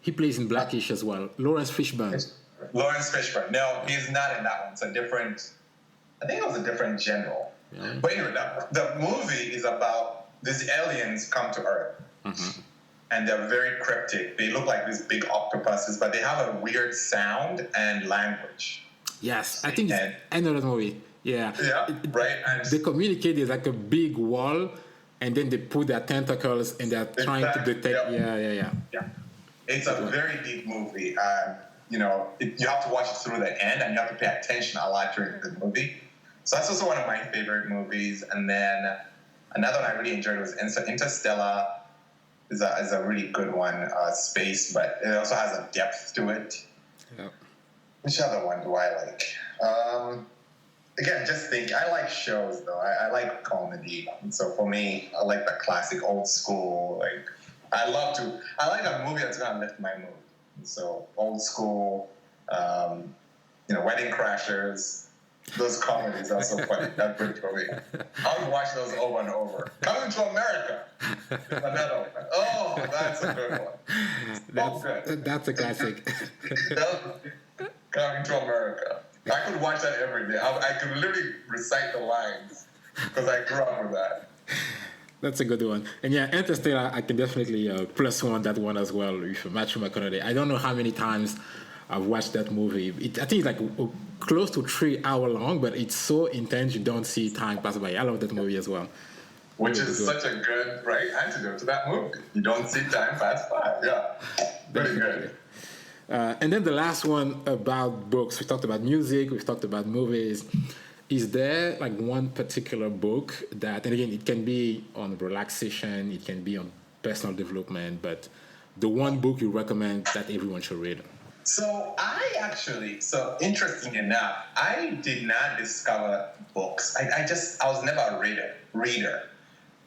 He plays in Blackish as well. Lawrence Fishburne. No, he's not in that one. It's a different. I think it was a different general. Yeah. But anyway, the movie is about these aliens come to Earth, and they're very cryptic. They look like these big octopuses, but they have a weird sound and language. Yes, I think I know that movie. Yeah. Yeah. Right. And they communicate. There's like a big wall, and then they put their tentacles, and they're trying to detect. Yeah. It's a very deep movie. You know, you have to watch it through the end, and you have to pay attention a lot during the movie. So that's also one of my favorite movies. And then another one I really enjoyed was Interstellar. Is a really good one, space, but it also has a depth to it. Yeah. Which other one do I like? Again, just think. I like shows though. I like comedy, and so for me, I like the classic, old school. Like I like a movie that's gonna lift my mood. So old school, you know, Wedding Crashers, those comedies are so funny. That's good for me. I would watch those over and over. Coming to America, another one. Oh, that's a good one. That's a classic. Coming to America. I could watch that every day. I could literally recite the lines because I grew up with that. That's a good one. And yeah, Interstellar, I can definitely plus one that one as well with Matthew McConaughey. I don't know how many times I've watched that movie. I think it's like close to 3 hours long, but it's so intense you don't see time pass by. I love that movie as well. Which is such a good, antidote to that movie. You don't see time pass by. Yeah, very good. And then the last one about books. We talked about music. We've talked about movies. Is there like one particular book that, and again, it can be on relaxation, it can be on personal development, but the one book you recommend that everyone should read? So interesting enough, I did not discover books. I was never a reader,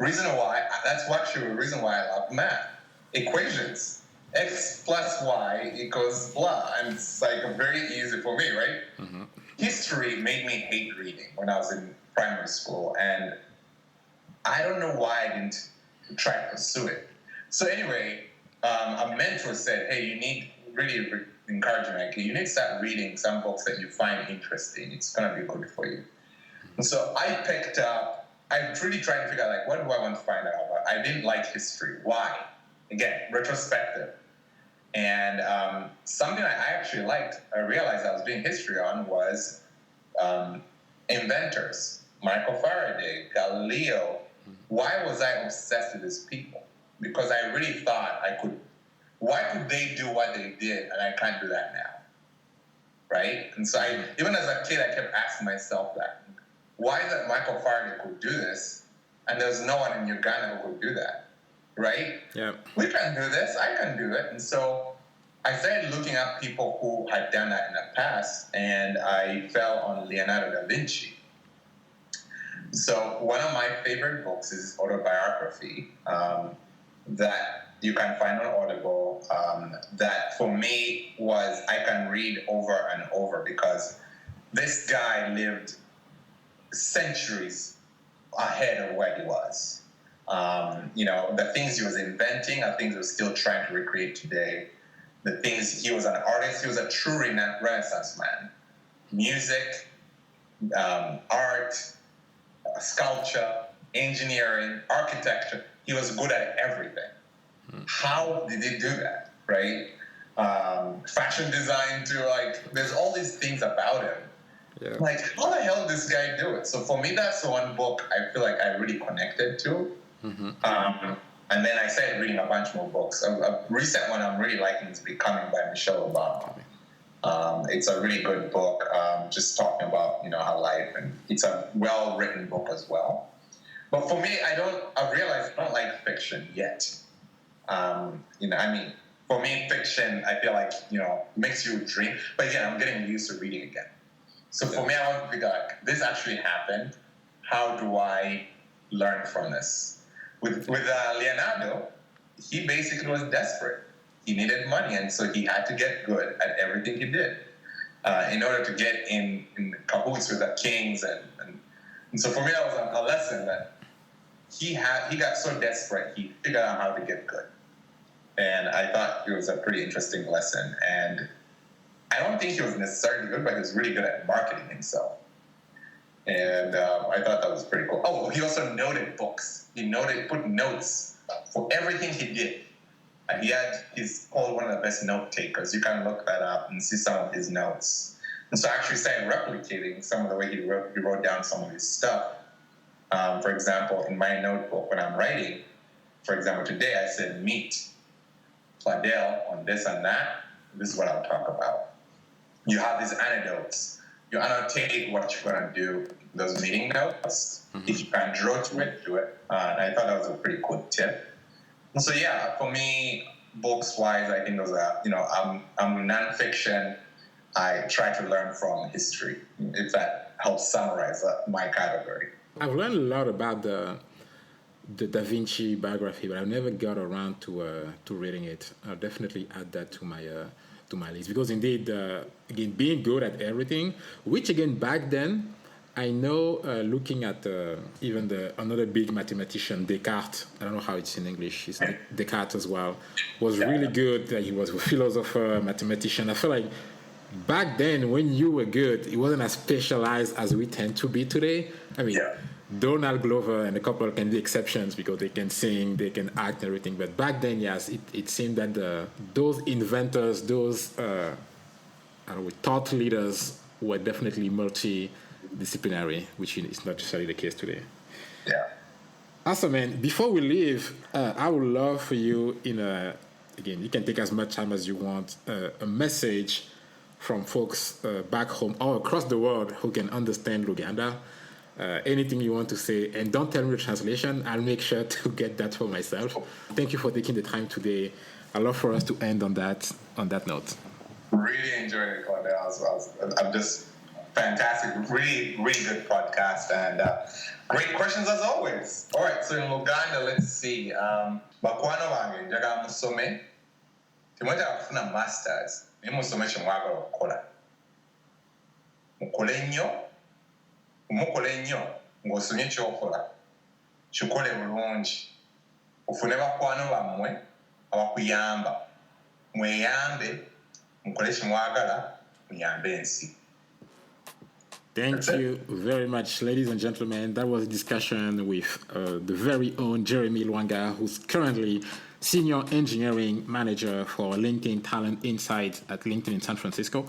That's actually the reason why I love math. Equations. X plus Y equals blah. And it's like very easy for me, right? Mm-hmm. History made me hate reading when I was in primary school. And I don't know why I didn't try to pursue it. So anyway, a mentor said, hey, you need really encouragement. You need to start reading some books that you find interesting. It's going to be good for you. And so I really tried to figure out, like, what do I want to find out about? I didn't like history. Why? Again, retrospective. And something I actually liked, I realized I was doing history on, was inventors. Michael Faraday, Galileo. Why was I obsessed with these people? Because I really thought why could they do what they did and I can't do that now? Right? And so even as a kid, I kept asking myself that. Why is it Michael Faraday could do this and there's no one in Uganda who could do that? Right? Yeah. We can do this. I can do it. And so I started looking up people who had done that in the past, and I fell on Leonardo da Vinci. So one of my favorite books is autobiography that you can find on Audible. That for me was I can read over and over because this guy lived centuries ahead of where he was. The things he was inventing are things we're still trying to recreate today. The things, he was an artist, he was a true Renaissance man. Music, art, sculpture, engineering, architecture. He was good at everything. How did he do that, right? Fashion design too, like, there's all these things about him. Yeah. Like, how the hell did this guy do it? So for me, that's the one book I feel like I really connected to. Mm-hmm. And then I started reading a bunch more books. A recent one I'm really liking is Becoming by Michelle Obama. It's a really good book, just talking about, her life, and it's a well-written book as well. But for me, I've realized I don't like fiction yet. For me, fiction, I feel like, makes you dream. But again, I'm getting used to reading again. So for me, I want to figure out, this actually happened. How do I learn from this? With Leonardo, he basically was desperate. He needed money, and so he had to get good at everything he did in order to get in cahoots with the kings. And so for me, that was a lesson that he got so desperate, he figured out how to get good. And I thought it was a pretty interesting lesson. And I don't think he was necessarily good, but he was really good at marketing himself. And I thought that was pretty cool. Oh, he also noted books. He put notes for everything he did. And he's called one of the best note takers. You can look that up and see some of his notes. And so I actually started replicating some of the way he wrote down some of his stuff. For example, in my notebook when I'm writing, for example, today I said meet Pladel on this and that. This is what I'll talk about. You have these anecdotes. You annotate what you're going to do, those meeting notes. Mm-hmm. If you can draw to it, do it. And I thought that was a pretty cool tip. And so, yeah, for me, books-wise, I think those are, I'm nonfiction. I try to learn from history, if that helps summarize my category. I've learned a lot about the Da Vinci biography, but I've never got around to reading it. I'll definitely add that to my list, because indeed, again, being good at everything, which again back then, I know looking at even another big mathematician, Descartes, I don't know how it's in English, it's Descartes as well, was really good. He was a philosopher, mathematician. I feel like back then, when you were good, it wasn't as specialized as we tend to be today. I mean, Donald Glover and a couple can be exceptions because they can sing, they can act and everything. But back then, yes, it seemed that those inventors, those thought leaders were definitely multidisciplinary, which is not necessarily the case today. Yeah. Awesome, man. Before we leave, I would love for you, again, you can take as much time as you want, a message from folks back home or across the world who can understand Luganda. Anything you want to say, and don't tell me the translation. I'll make sure to get that for myself. Thank you for taking the time today. I'd love for us to end on that note. Really enjoyed it, Claudia. I'm just Fantastic. Really, really good podcast and great questions as always. All right, so in Luganda, let's see. Bakwano bange, njagala musome. Timwetaka kufuna masters. Naye musome kye mwagala okukola. Mukole nnyo ng'osomye ky'okola. Kikole bulungi. Ofune bakwano bammwe abakuyamba. Mweyambe, mukole kye mwagala, muyambe ensi. Thank you very much, ladies and gentlemen. That was a discussion with the very own Jeremy Lwanga, who's currently Senior Engineering Manager for LinkedIn Talent Insights at LinkedIn in San Francisco.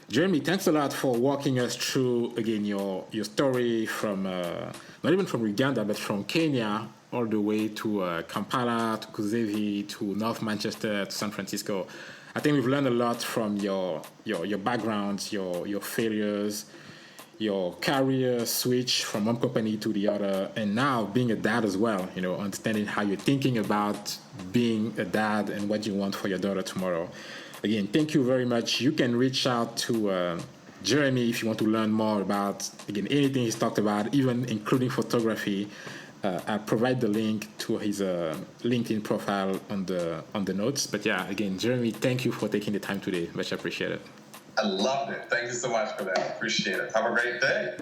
Jeremy, thanks a lot for walking us through, again, your story from, not even from Uganda, but from Kenya all the way to Kampala, to Kuzevi, to North Manchester, to San Francisco. I think we've learned a lot from your backgrounds, your failures, your career switch from one company to the other, and now being a dad as well, understanding how you're thinking about being a dad and what you want for your daughter tomorrow. Again, thank you very much. You can reach out to Jeremy if you want to learn more about, again, anything he's talked about, even including photography. I'll provide the link to his LinkedIn profile on the notes. But yeah, again, Jeremy, thank you for taking the time today. Much appreciated. I loved it. Thank you so much for that. Appreciate it. Have a great day.